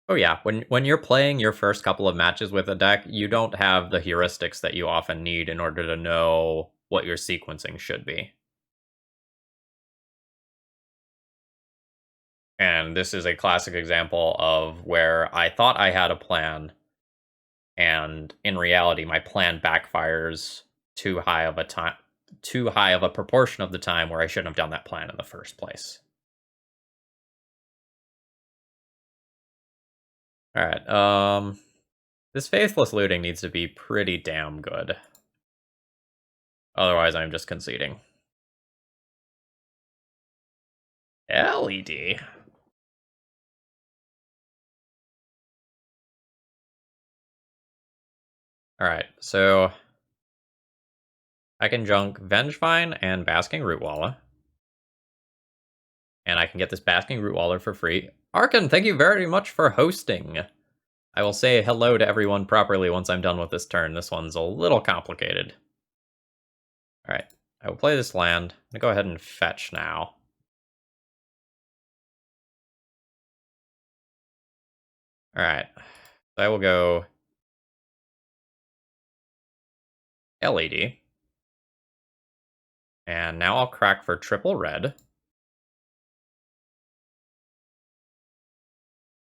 Oh yeah, when you're playing your first couple of matches with a deck, you don't have the heuristics that you often need in order to know what your sequencing should be. And this is a classic example of where I thought I had a plan, and in reality, my plan backfires too high of a proportion of the time where I shouldn't have done that plan in the first place. All right, this Faithless Looting needs to be pretty damn good. Otherwise, I'm just conceding. LED. All right, so I can junk Vengevine and Basking Rootwalla. And I can get this Basking Rootwaller for free. Arkan, thank you very much for hosting. I will say hello to everyone properly once I'm done with this turn. This one's a little complicated. Alright, I will play this land. I'm going to go ahead and fetch now. Alright, so I will go LED. And now I'll crack for triple red,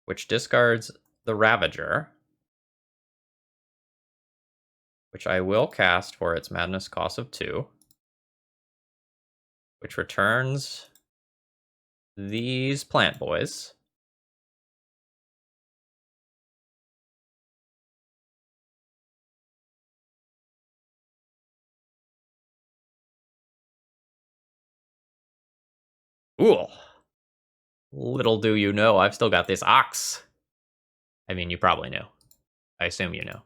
which discards the Ravager, which I will cast for its madness cost of 2, which returns these plant boys. Ooh. Little do you know, I've still got this Ox. I mean, you probably know. I assume you know.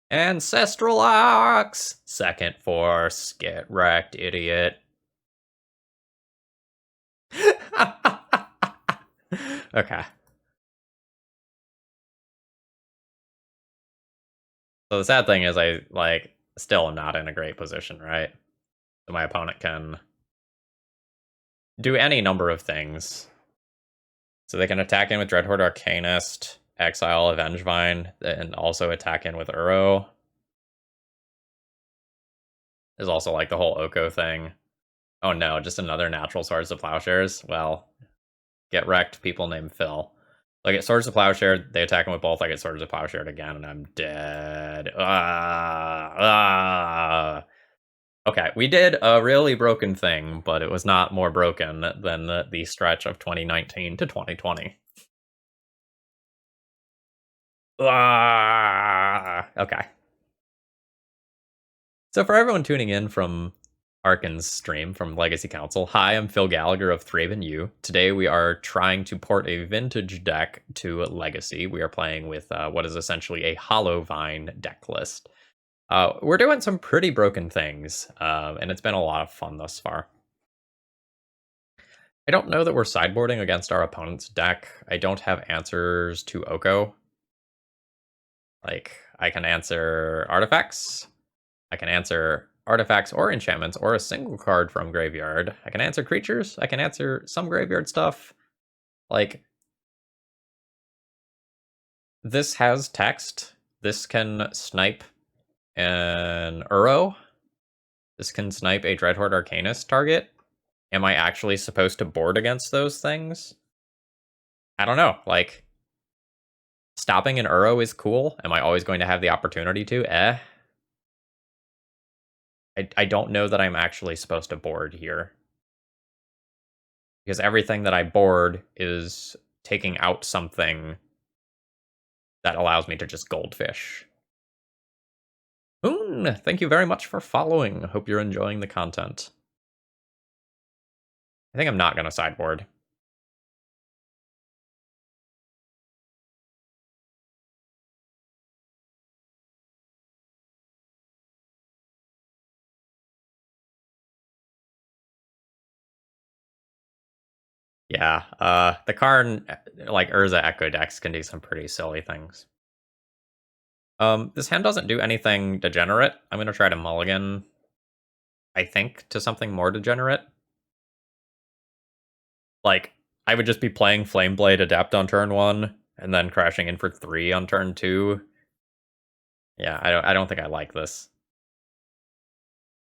Ancestral Ox! Second force. Get wrecked, idiot. Okay. So the sad thing is I, still am not in a great position, right? So my opponent can do any number of things. So they can attack in with Dreadhorde Arcanist, exile Avengevine, and also attack in with Uro. There's also, the whole Oko thing. Oh no, just another natural Swords to Plowshares? Well, get wrecked, people named Phil. I get Swords to Plowshare, they attack him with both, I get Swords to Plowshare again, and I'm dead. Okay, we did a really broken thing, but it was not more broken than the stretch of 2019 to 2020. Okay. So for everyone tuning in from Arkan's stream from Legacy Council, hi, I'm Phil Gallagher of ThrabenU. Today we are trying to port a vintage deck to Legacy. We are playing with what is essentially a Hollow Vine deck list. We're doing some pretty broken things, and it's been a lot of fun thus far. I don't know that we're sideboarding against our opponent's deck. I don't have answers to Oko. I can answer artifacts. I can answer artifacts or enchantments or a single card from graveyard. I can answer creatures. I can answer some graveyard stuff. This has text. This can snipe an Uro. This can snipe a Dreadhorde Arcanist target. Am I actually supposed to board against those things? I don't know. Stopping an Uro is cool. Am I always going to have the opportunity to? I don't know that I'm actually supposed to board here. Because everything that I board is taking out something that allows me to just goldfish. Moon, thank you very much for following. Hope you're enjoying the content. I think I'm not going to sideboard. Yeah, the Karn, like Urza Echo decks can do some pretty silly things. This hand doesn't do anything degenerate. I'm going to try to mulligan, I think, to something more degenerate. Like, I would just be playing Flameblade Adept on turn 1, and then crashing in for 3 on turn 2. Yeah, I don't think I like this.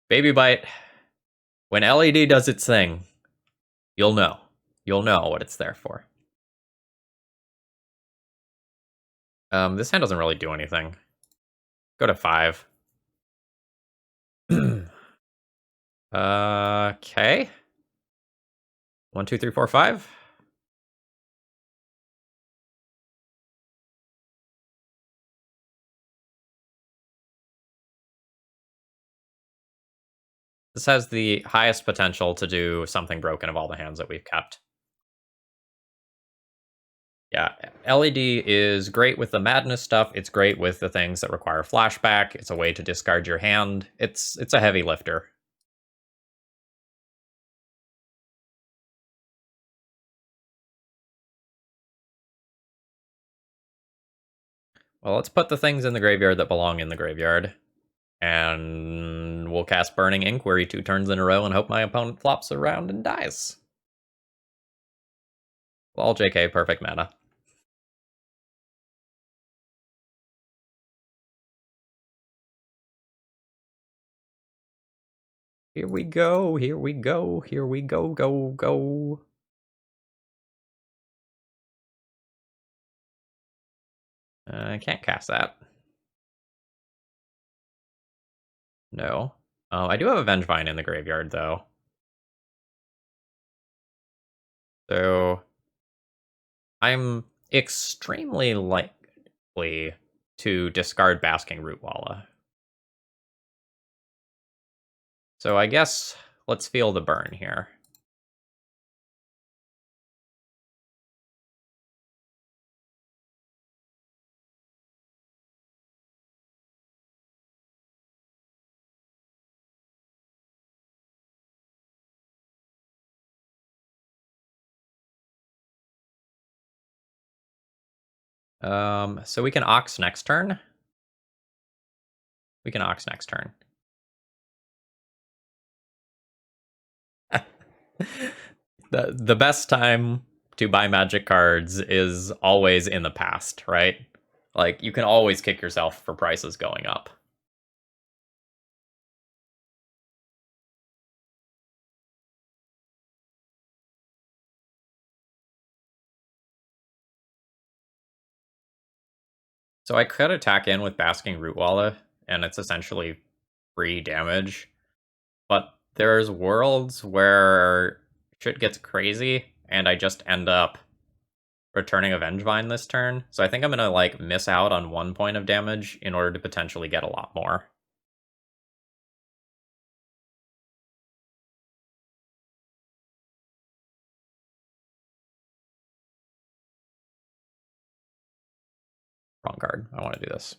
Baby Bite. When LED does its thing, you'll know. You'll know what it's there for. This hand doesn't really do anything. Go to 5. Okay. 1, 2, 3, 4, 5. This has the highest potential to do something broken of all the hands that we've kept. Yeah, LED is great with the madness stuff. It's great with the things that require flashback. It's a way to discard your hand. It's a heavy lifter. Well, let's put the things in the graveyard that belong in the graveyard. And we'll cast Burning Inquiry 2 turns in a row and hope my opponent flops around and dies. Well, JK, perfect mana. Here we go, here we go, here we go, go. I can't cast that. No. I do have a Vengevine in the graveyard, though. So I'm extremely likely to discard Basking Rootwalla. So I guess let's feel the burn here. So we can Ox next turn. We can Ox next turn. The best time to buy Magic cards is always in the past, right? Like, you can always kick yourself for prices going up. So I could attack in with Basking Rootwalla, and it's essentially free damage. But there's worlds where shit gets crazy, and I just end up returning a Vengevine this turn. So I think I'm gonna, like, miss out on 1 point of damage in order to potentially get a lot more. Wrong card. I want to do this.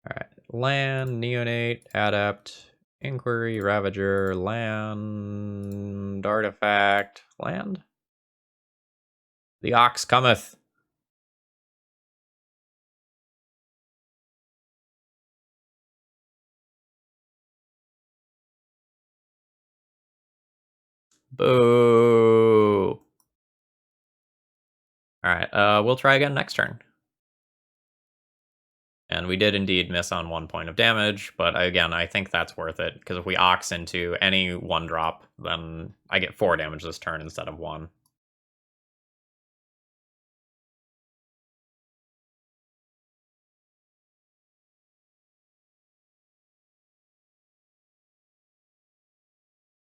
Alright. Land, Neonate, Adept, Inquiry, Ravager, Land, Artifact, Land? The Ox cometh. Boo! Alright, we'll try again next turn. And we did indeed miss on 1 point of damage, but again, I think that's worth it, because if we Ox into any 1-drop, then I get 4 damage this turn instead of 1.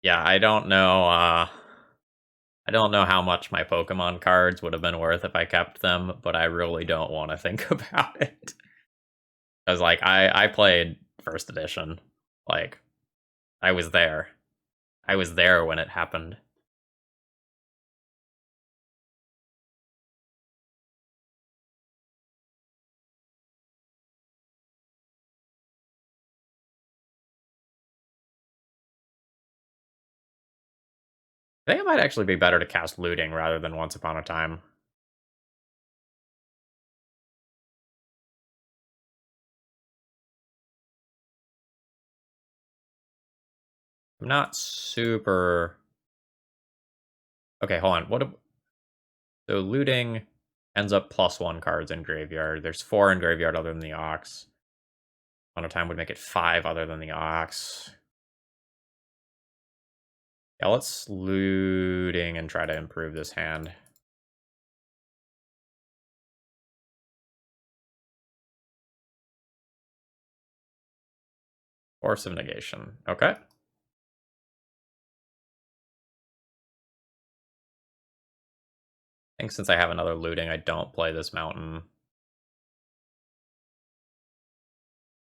Yeah, I don't know how much my Pokemon cards would have been worth if I kept them, but I really don't want to think about it. Because, like, I played first edition. Like, I was there. I was there when it happened. I think it might actually be better to cast Looting rather than Once Upon a Time. I'm not super... Okay, hold on. So Looting ends up +1 cards in Graveyard. There's 4 in Graveyard other than the Ox. On a Time would make it 5 other than the Ox. Yeah, let's Looting and try to improve this hand. Force of Negation. Okay. I think since I have another Looting, I don't play this Mountain.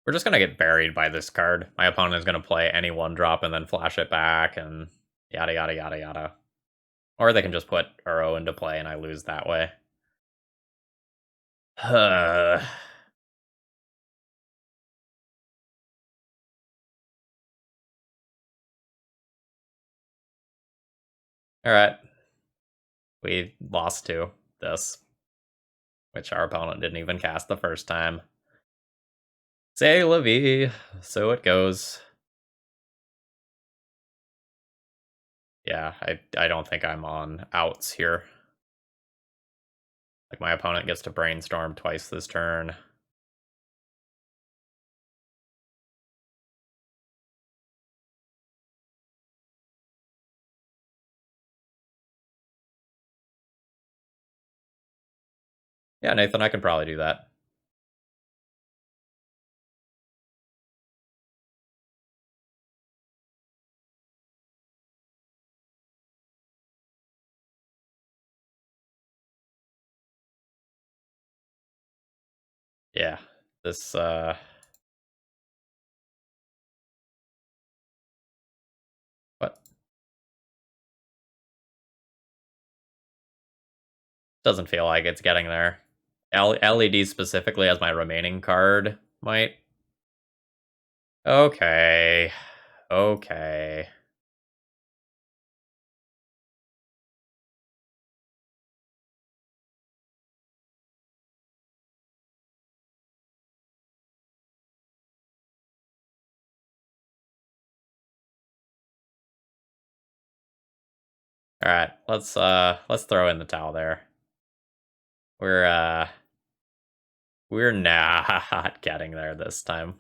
We're just gonna get buried by this card. My opponent is gonna play any 1-drop and then flash it back and yada yada yada yada. Or they can just put Uro into play and I lose that way. Alright. We lost to this, which our opponent didn't even cast the first time. Say la vie, so it goes. Yeah, I don't think I'm on outs here. Like, my opponent gets to brainstorm twice this turn. Yeah, Nathan, I can probably do that. Yeah, this, what? Doesn't feel like it's getting there. LED specifically as my remaining card might. Okay. Okay. Alright, let's throw in the towel there. We're not getting there this time.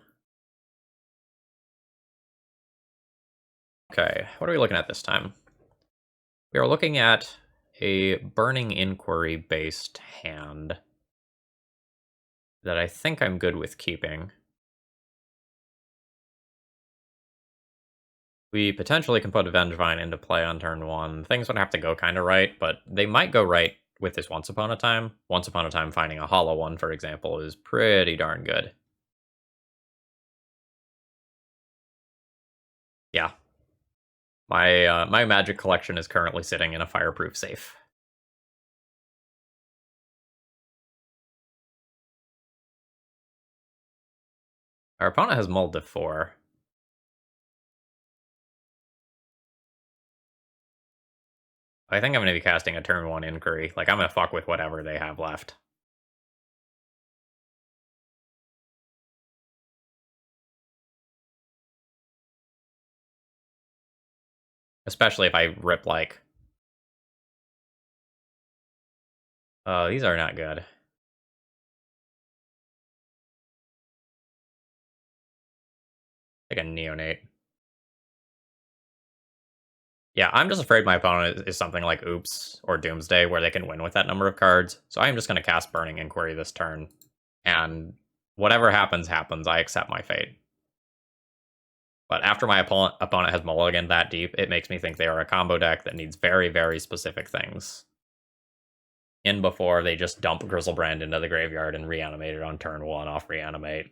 Okay, what are we looking at this time? We are looking at a Burning Inquiry based hand that I think I'm good with keeping. We potentially can put a Vengevine into play on turn 1. Things would have to go kind of right, but they might go right with this Once Upon a Time. Once Upon a Time finding a hollow one, for example, is pretty darn good. Yeah. My Magic collection is currently sitting in a fireproof safe. Our opponent has mulled to 4. I think I'm going to be casting a turn 1 Inquiry. Like, I'm going to fuck with whatever they have left. Especially if I rip, like... Oh, these are not good. Like a Neonate. Yeah, I'm just afraid my opponent is something like Oops or Doomsday, where they can win with that number of cards. So I'm just going to cast Burning Inquiry this turn. And whatever happens, happens. I accept my fate. But after my opponent has mulliganed that deep, it makes me think they are a combo deck that needs very, very specific things in before they just dump Grizzlebrand into the graveyard and reanimate it on turn 1 off reanimate.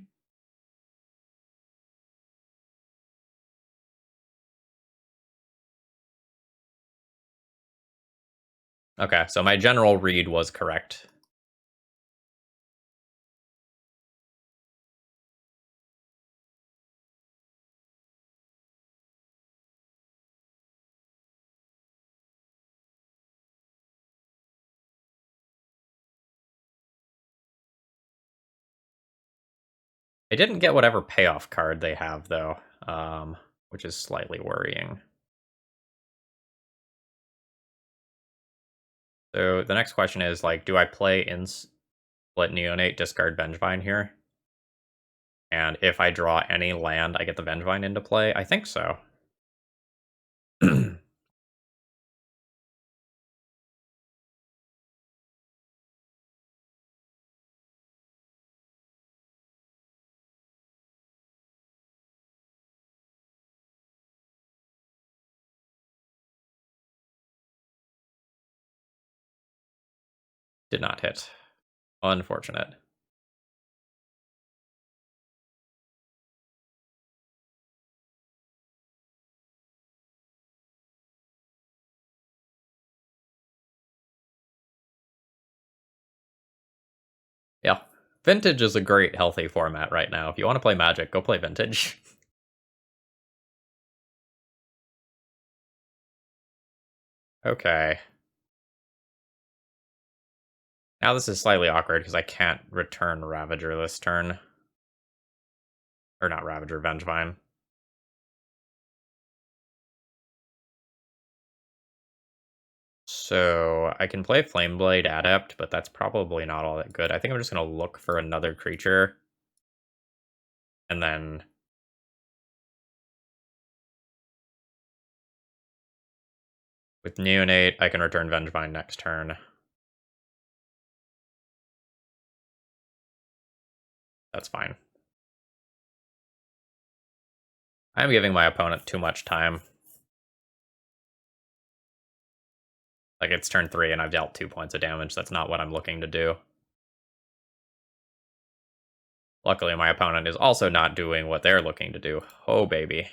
Okay, so my general read was correct. I didn't get whatever payoff card they have, though, which is slightly worrying. So the next question is, like, do I play in Split Neonate, discard Vengevine here? And if I draw any land, I get the Vengevine into play? I think so. Did not hit. Unfortunate. Yeah. Vintage is a great, healthy format right now. If you want to play Magic, go play Vintage. Okay. Now this is slightly awkward because I can't return Ravager this turn. Or not Ravager, Vengevine. So I can play Flameblade Adept, but that's probably not all that good. I think I'm just going to look for another creature. And then with Neonate, I can return Vengevine next turn. That's fine. I'm giving my opponent too much time. Like, it's turn 3 and I've dealt 2 points of damage. That's not what I'm looking to do. Luckily, my opponent is also not doing what they're looking to do. Oh, baby.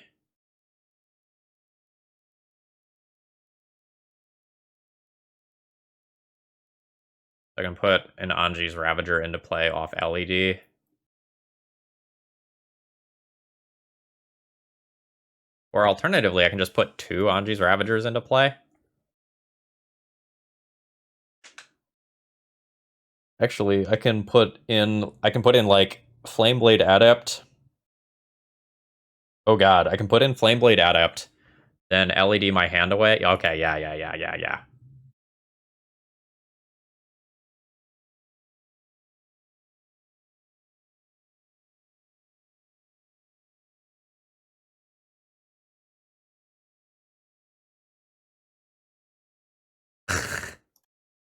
I can put an Anji's Ravager into play off LED. Or alternatively, I can just put 2 Anji's Ravagers into play. Actually, I can put in like Flameblade Adept. Oh god, I can put in Flameblade Adept, then LED my hand away. Okay, yeah.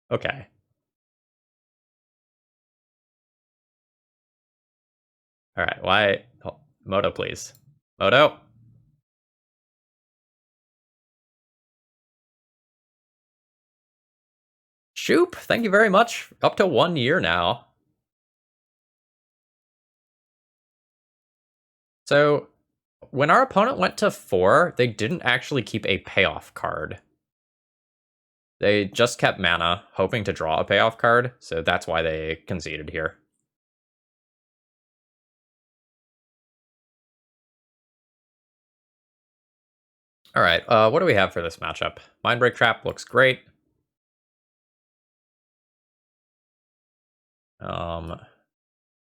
Okay. Alright, why? Oh, Moto, please. Moto? Shoop, thank you very much. Up to 1 year now. So, when our opponent went to 4, they didn't actually keep a payoff card. They just kept mana, hoping to draw a payoff card, so that's why they conceded here. Alright, what do we have for this matchup? Mindbreak Trap looks great.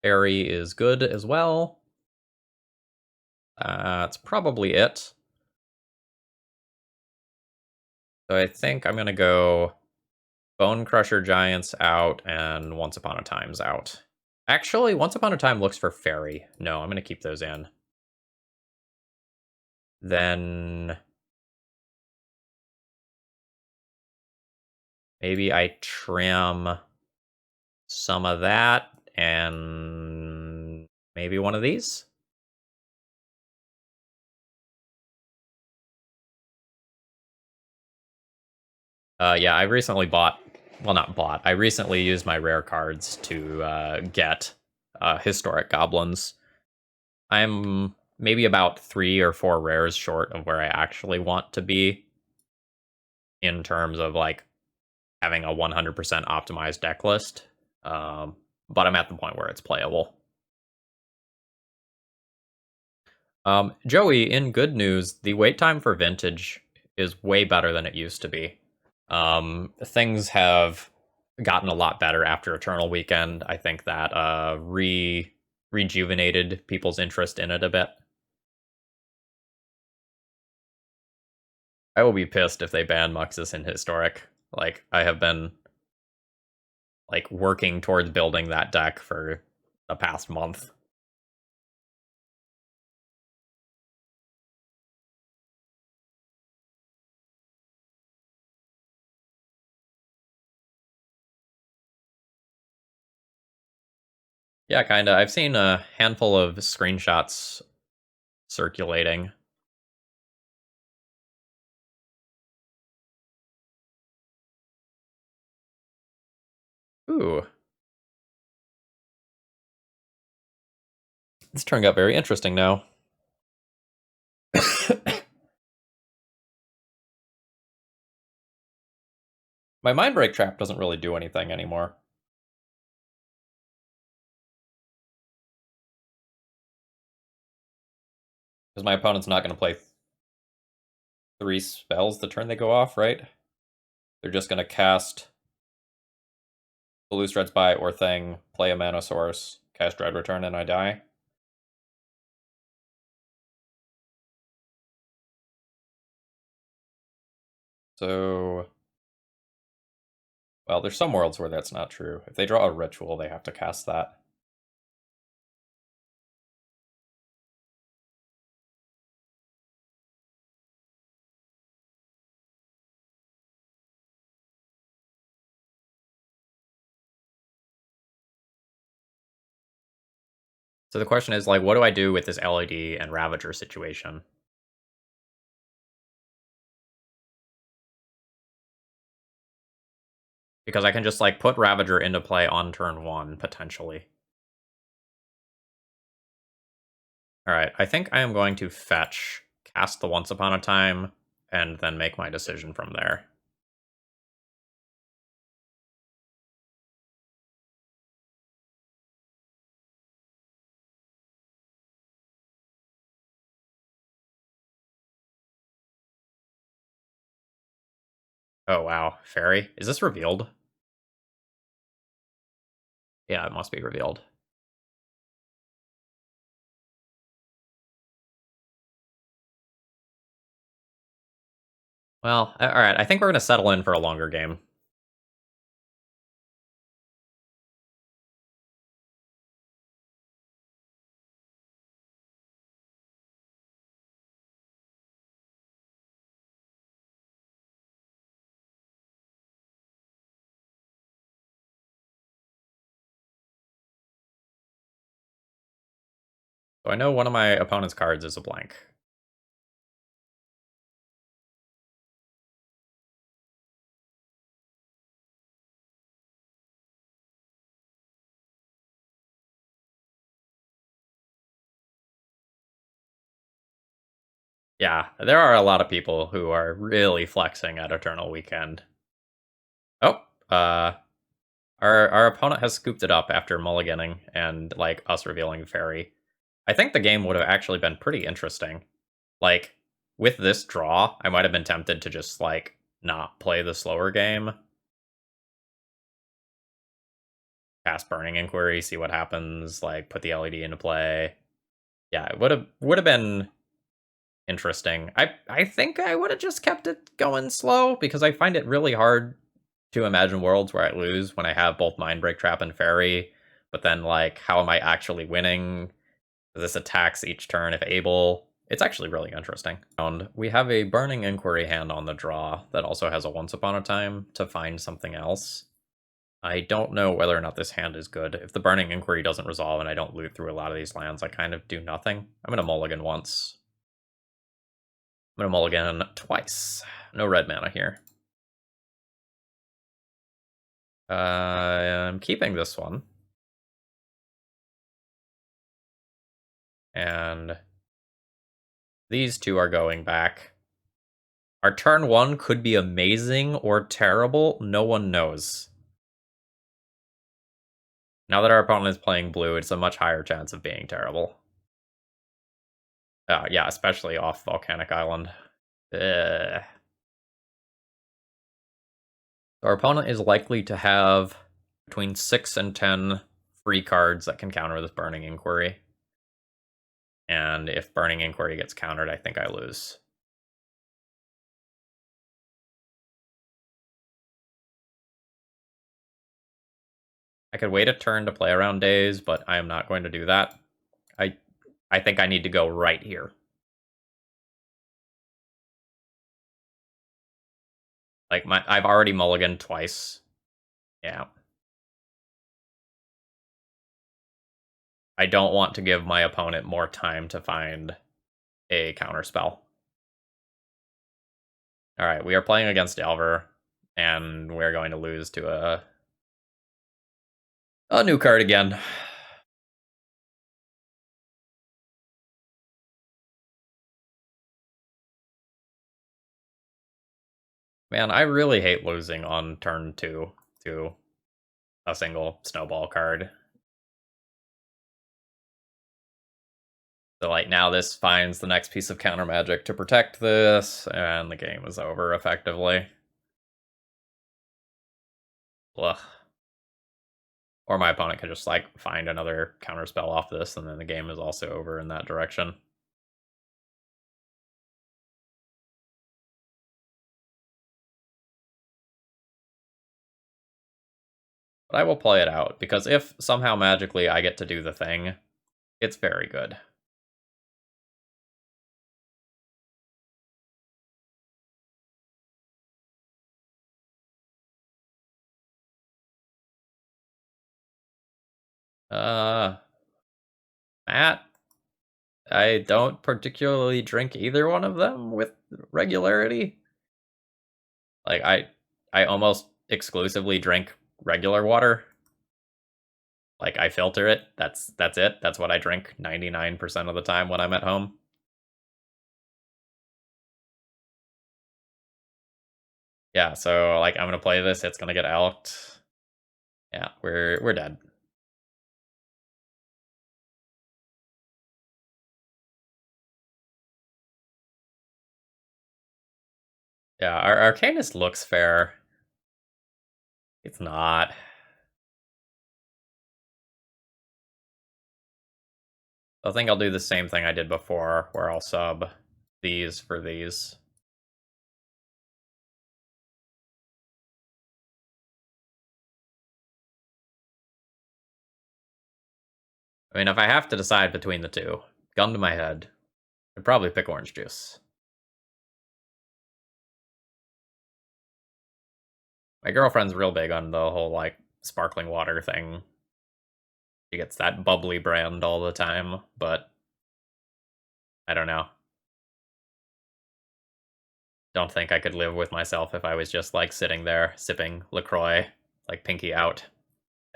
Fairy is good as well. That's probably it. So I think I'm gonna go Bone Crusher Giants out and Once Upon a Time's out. Actually, Once Upon a Time looks for Fairy. No, I'm gonna keep those in. Then maybe I trim some of that and maybe one of these. Yeah, I recently bought. Well, not bought. I recently used my rare cards to get historic goblins. I'm maybe about 3 or 4 rares short of where I actually want to be in terms of like having a 100% optimized deck list. But I'm at the point where it's playable. Joey, in good news, the wait time for Vintage is way better than it used to be. Things have gotten a lot better after Eternal Weekend. I think that rejuvenated people's interest in it a bit. I will be pissed if they ban Muxus in Historic. Like, I have been like working towards building that deck for the past month. Yeah, kinda. I've seen a handful of screenshots circulating. Ooh, this turn got very interesting now. My Mind Break Trap doesn't really do anything anymore. Because my opponent's not going to play 3 spells the turn they go off, right? They're just going to cast Blue Threads by or Thing, play a Mana Source, cast Dread Return, and I die. So, well, there's some worlds where that's not true. If they draw a Ritual, they have to cast that. So the question is, like, what do I do with this LED and Ravager situation? Because I can just, like, put Ravager into play on turn 1, potentially. Alright, I think I am going to fetch, cast the Once Upon a Time, and then make my decision from there. Oh, wow. Fairy? Is this revealed? Yeah, it must be revealed. Well, alright, I think we're gonna settle in for a longer game. So I know one of my opponent's cards is a blank. Yeah, there are a lot of people who are really flexing at Eternal Weekend. Oh, our opponent has scooped it up after mulliganing and, like, us revealing Fairy. I think the game would have actually been pretty interesting. Like, with this draw, I might have been tempted to just, like, not play the slower game. Cast Burning Inquiry, see what happens, like, put the LED into play. Yeah, it would have been interesting. I think I would have just kept it going slow, because I find it really hard to imagine worlds where I lose when I have both Mind Break Trap and Fairy, but then, like, how am I actually winning? This attacks each turn if able. It's actually really interesting. And we have a Burning Inquiry hand on the draw that also has a Once Upon a Time to find something else. I don't know whether or not this hand is good. If the Burning Inquiry doesn't resolve and I don't loot through a lot of these lands, I kind of do nothing. I'm gonna mulligan once. I'm gonna mulligan twice. No red mana here. I'm keeping this one. And these two are going back. Our turn 1 could be amazing or terrible. No one knows. Now that our opponent is playing blue, it's a much higher chance of being terrible. Yeah, especially off Volcanic Island. Our opponent is likely to have between 6 and 10 free cards that can counter this Burning Inquiry. And if Burning Inquiry gets countered, I think I lose. I could wait a turn to play around days, but I am not going to do that. I think I need to go right here. Like, I've already mulliganed twice. Yeah. I don't want to give my opponent more time to find a counterspell. Alright, we are playing against Delver, and we're going to lose to a new card again. Man, I really hate losing on turn 2 to a single snowball card. So, like, now this finds the next piece of counter magic to protect this, and the game is over, effectively. Ugh. Or my opponent could just, like, find another counterspell off this, and then the game is also over in that direction. But I will play it out, because if somehow magically I get to do the thing, it's very good. Matt, I don't particularly drink either one of them with regularity. Like, I almost exclusively drink regular water. Like, I filter it. That's it. That's what I drink 99% of the time when I'm at home. Yeah, so, like, I'm gonna play this, it's gonna get elked. Yeah, we're dead. Yeah, our Arcanist looks fair. It's not. I think I'll do the same thing I did before, where I'll sub these for these. I mean, if I have to decide between the two, gun to my head, I'd probably pick orange juice. My girlfriend's real big on the whole, like, sparkling water thing. She gets that bubbly brand all the time, but I don't know. Don't think I could live with myself if I was just, like, sitting there sipping LaCroix, like, pinky out.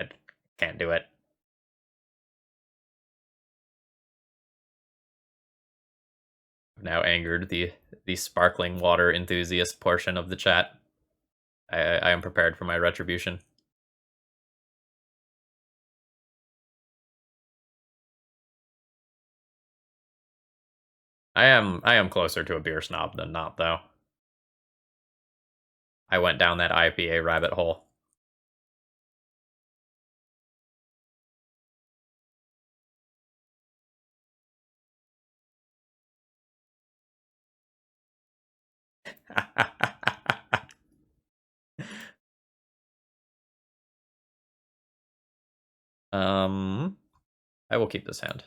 I can't do it. I've now angered the sparkling water enthusiast portion of the chat. I am prepared for my retribution. I am closer to a beer snob than not, though. I went down that IPA rabbit hole. I will keep this hand.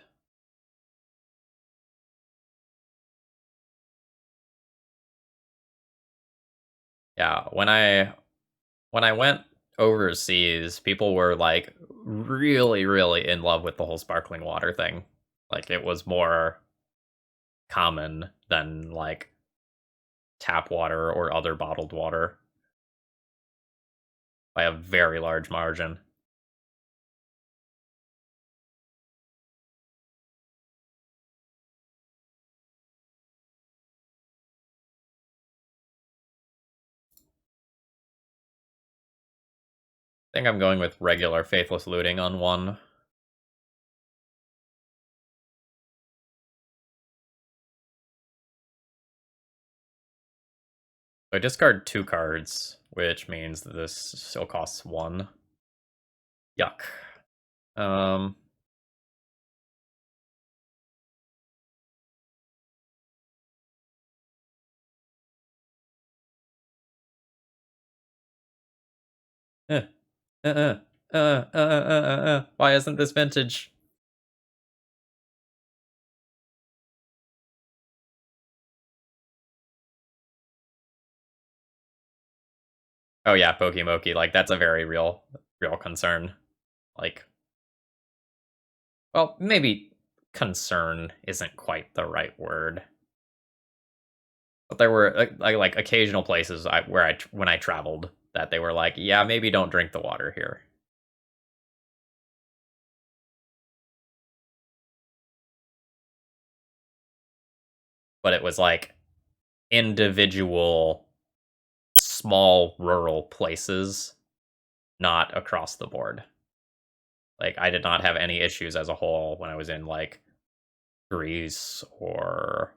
Yeah, when I went overseas, people were, like, really, really in love with the whole sparkling water thing. Like, it was more common than, like, tap water or other bottled water. by a very large margin. I think I'm going with regular Faithless Looting on one. I discard 2 cards, which means that this still costs 1. Yuck. Um, eh, Why isn't this vintage? Oh yeah, Pokimoki, like, that's a very real concern. Like, well, maybe concern isn't quite the right word. But there were, like occasional places when I traveled, that they were like, "Yeah, maybe don't drink the water here." But it was, like, individual, small, rural places, not across the board. Like, I did not have any issues as a whole when I was in, like, Greece or,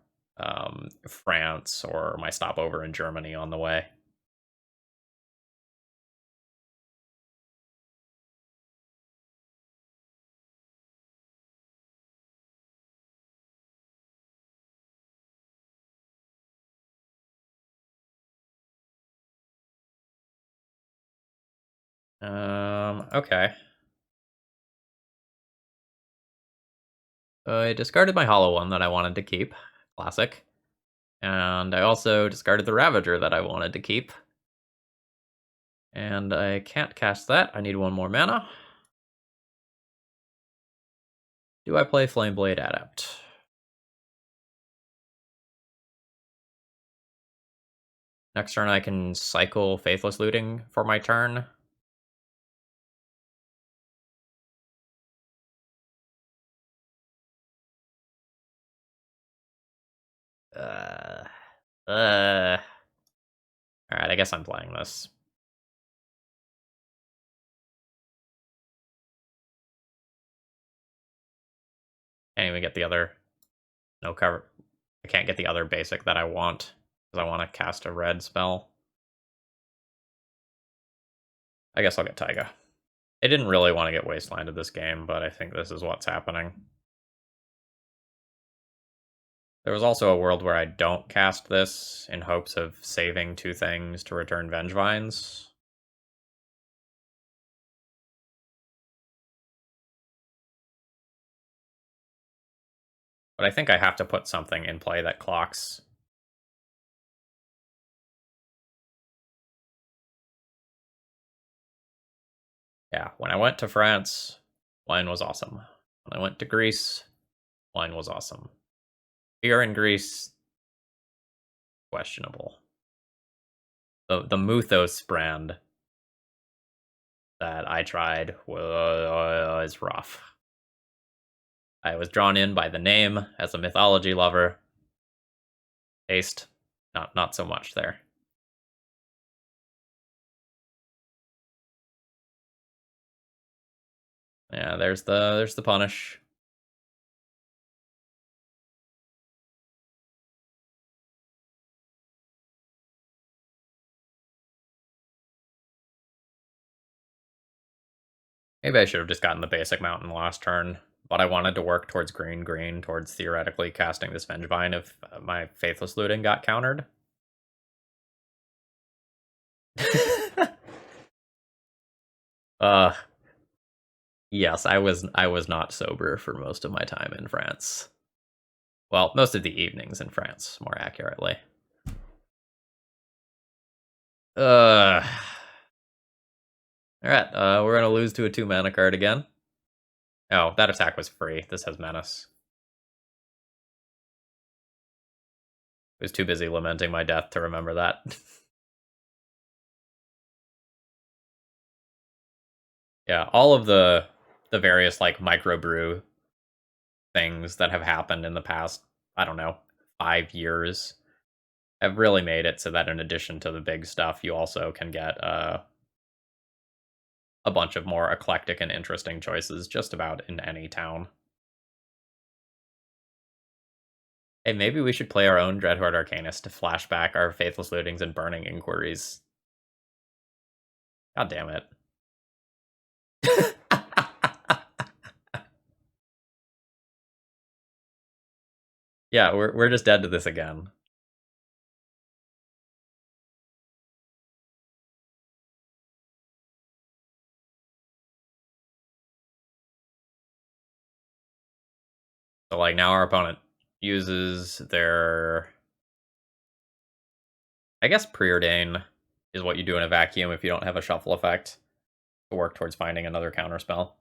France, or my stopover in Germany on the way. Okay. I discarded my hollow one that I wanted to keep. Classic. And I also discarded the Ravager that I wanted to keep. And I can't cast that. I need 1 more mana. Do I play Flameblade Adept? Next turn I can cycle Faithless Looting for my turn. Uh, uh. Alright, I guess I'm playing this. Can't even get the other... No cover. I can't get the other basic that I want, because I want to cast a red spell. I guess I'll get Taiga. I didn't really want to get Wastelanded this game, but I think this is what's happening. There was also a world where I don't cast this in hopes of saving 2 things to return Vengevines. But I think I have to put something in play that clocks. Yeah, when I went to France, wine was awesome. When I went to Greece, wine was awesome. Here in Greece, questionable. The Muthos brand that I tried was rough. I was drawn in by the name as a mythology lover. Taste, not so much there. Yeah, there's the punish. Maybe I should have just gotten the basic mountain last turn, but I wanted to work towards green, towards theoretically casting this Vengevine if my Faithless Looting got countered. uh, yes, I was not sober for most of my time in France. Well, most of the evenings in France, more accurately. Uh, all right, we're gonna lose to a 2 mana card again. Oh, that attack was free. This has menace. I was too busy lamenting my death to remember that. Yeah, all of the various like microbrew things that have happened in the past, I don't know, 5 years have really made it so that in addition to the big stuff, you also can get a bunch of more eclectic and interesting choices just about in any town. Hey, maybe we should play our own Dreadhorde Arcanist to flash back our Faithless Lootings and Burning Inquiries. God damn it. Yeah, we're just dead to this again. So like now our opponent uses their, I guess Preordain is what you do in a vacuum if you don't have a shuffle effect to work towards finding another counterspell.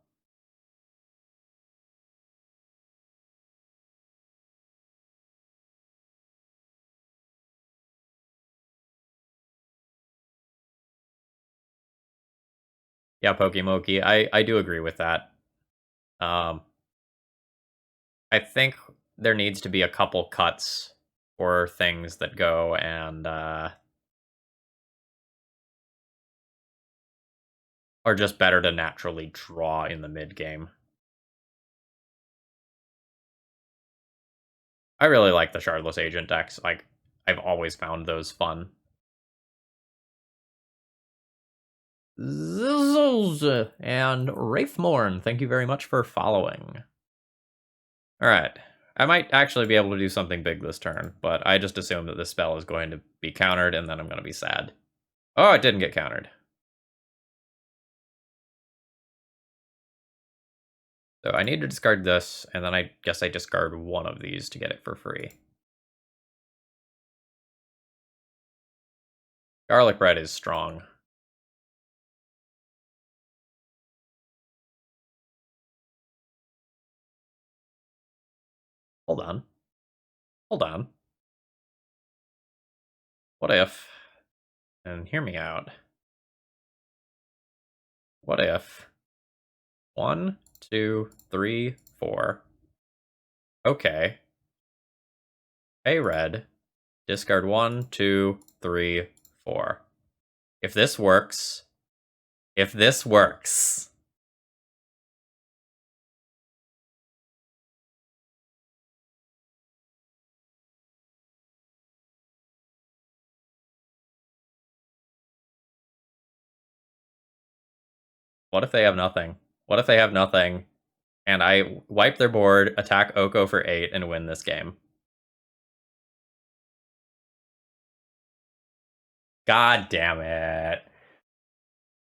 Yeah, Pokemokey. I do agree with that. Um, I think there needs to be a couple cuts for things that go and are just better to naturally draw in the mid game. I really like the Shardless Agent decks. Like I've always found those fun. Zizzles and Wraithmorn, thank you very much for following. Alright. I might actually be able to do something big this turn, but I just assume that this spell is going to be countered, and then I'm going to be sad. Oh, it didn't get countered. So I need to discard this, and then I guess I discard one of these to get it for free. Garlic bread is strong. Hold on. Hold on. What if... And hear me out. What if... 1, 2, 3, 4. Okay. Pay red. Discard 1, 2, 3, 4. If this works... If this works... What if they have nothing? What if they have nothing, and I wipe their board, attack Oko for 8, and win this game? God damn it.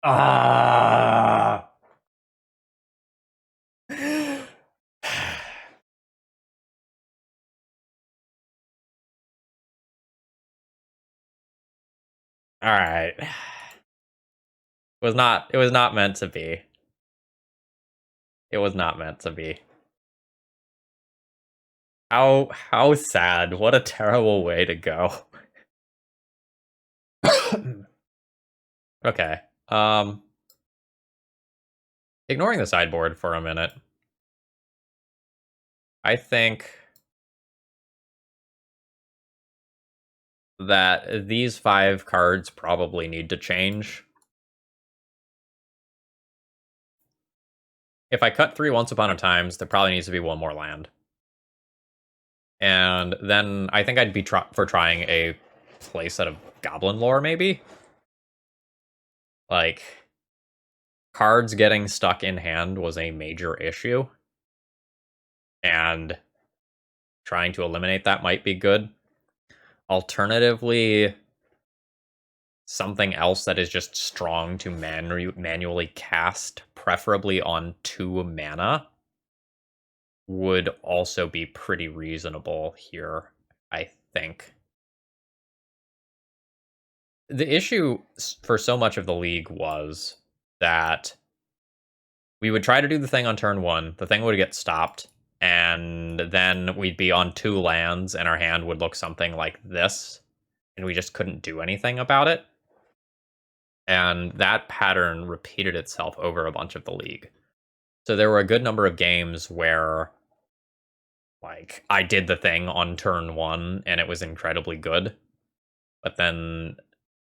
Ah. All right. It was not meant to be. It was not meant to be. How sad. What a terrible way to go. Okay. Ignoring the sideboard for a minute. I think that these 5 cards probably need to change. If I cut 3 Once Upon a Times, there probably needs to be 1 more land. And then I think I'd be for trying a playset of Goblin Lore, maybe? Like, cards getting stuck in hand was a major issue. And trying to eliminate that might be good. Alternatively, something else that is just strong to manually cast, preferably on 2 mana, would also be pretty reasonable here, I think. The issue for so much of the league was that we would try to do the thing on turn 1, the thing would get stopped, and then we'd be on 2 lands, and our hand would look something like this, and we just couldn't do anything about it. And that pattern repeated itself over a bunch of the league. So there were a good number of games where like I did the thing on turn 1 and it was incredibly good. But then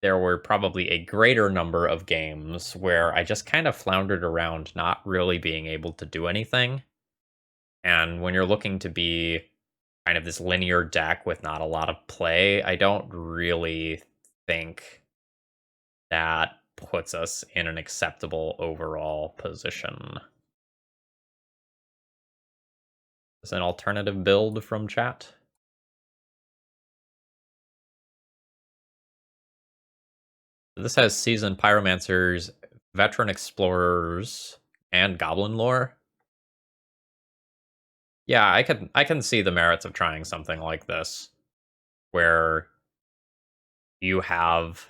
there were probably a greater number of games where I just kind of floundered around not really being able to do anything. And when you're looking to be kind of this linear deck with not a lot of play, I don't really think that puts us in an acceptable overall position. Is an alternative build from chat? This has seasoned pyromancers, veteran explorers, and goblin lore. Yeah, I can see the merits of trying something like this, where you have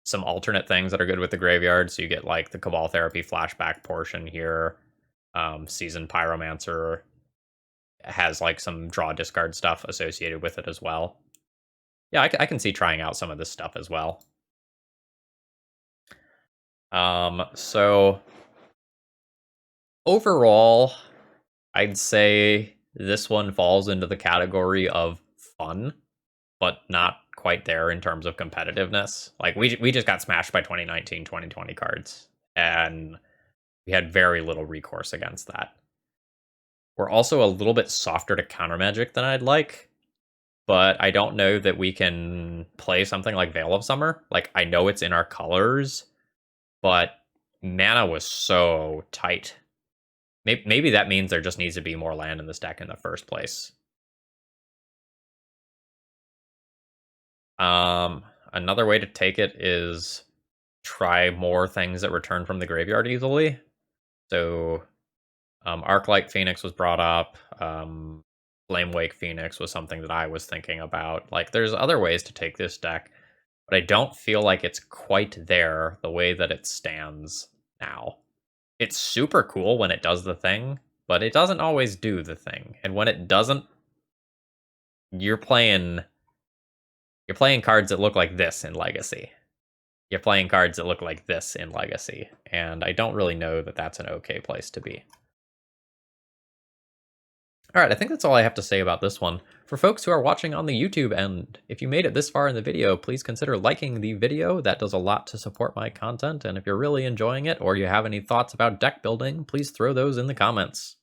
some alternate things that are good with the graveyard. So you get like the Cabal Therapy flashback portion here. Seasoned Pyromancer has like some draw discard stuff associated with it as well. Yeah, I can see trying out some of this stuff as well. So overall, I'd say this one falls into the category of fun, but not quite there in terms of competitiveness. Like we just got smashed by 2019, 2020 cards, and we had very little recourse against that. We're also a little bit softer to counter magic than I'd like, but I don't know that we can play something like Veil of Summer. Like I know it's in our colors, but mana was so tight. Maybe that means there just needs to be more land in this deck in the first place. Another way to take it is try more things that return from the graveyard easily. So, Arclight Phoenix was brought up. Flamewake Phoenix was something that I was thinking about. Like, there's other ways to take this deck, but I don't feel like it's quite there the way that it stands now. It's super cool when it does the thing, but it doesn't always do the thing. And when it doesn't, you're playing cards that look like this in Legacy. You're playing cards that look like this in Legacy, and I don't really know that that's an okay place to be. All right, I think that's all I have to say about this one. For folks who are watching on the YouTube end, if you made it this far in the video, please consider liking the video. That does a lot to support my content, and if you're really enjoying it or you have any thoughts about deck building, please throw those in the comments.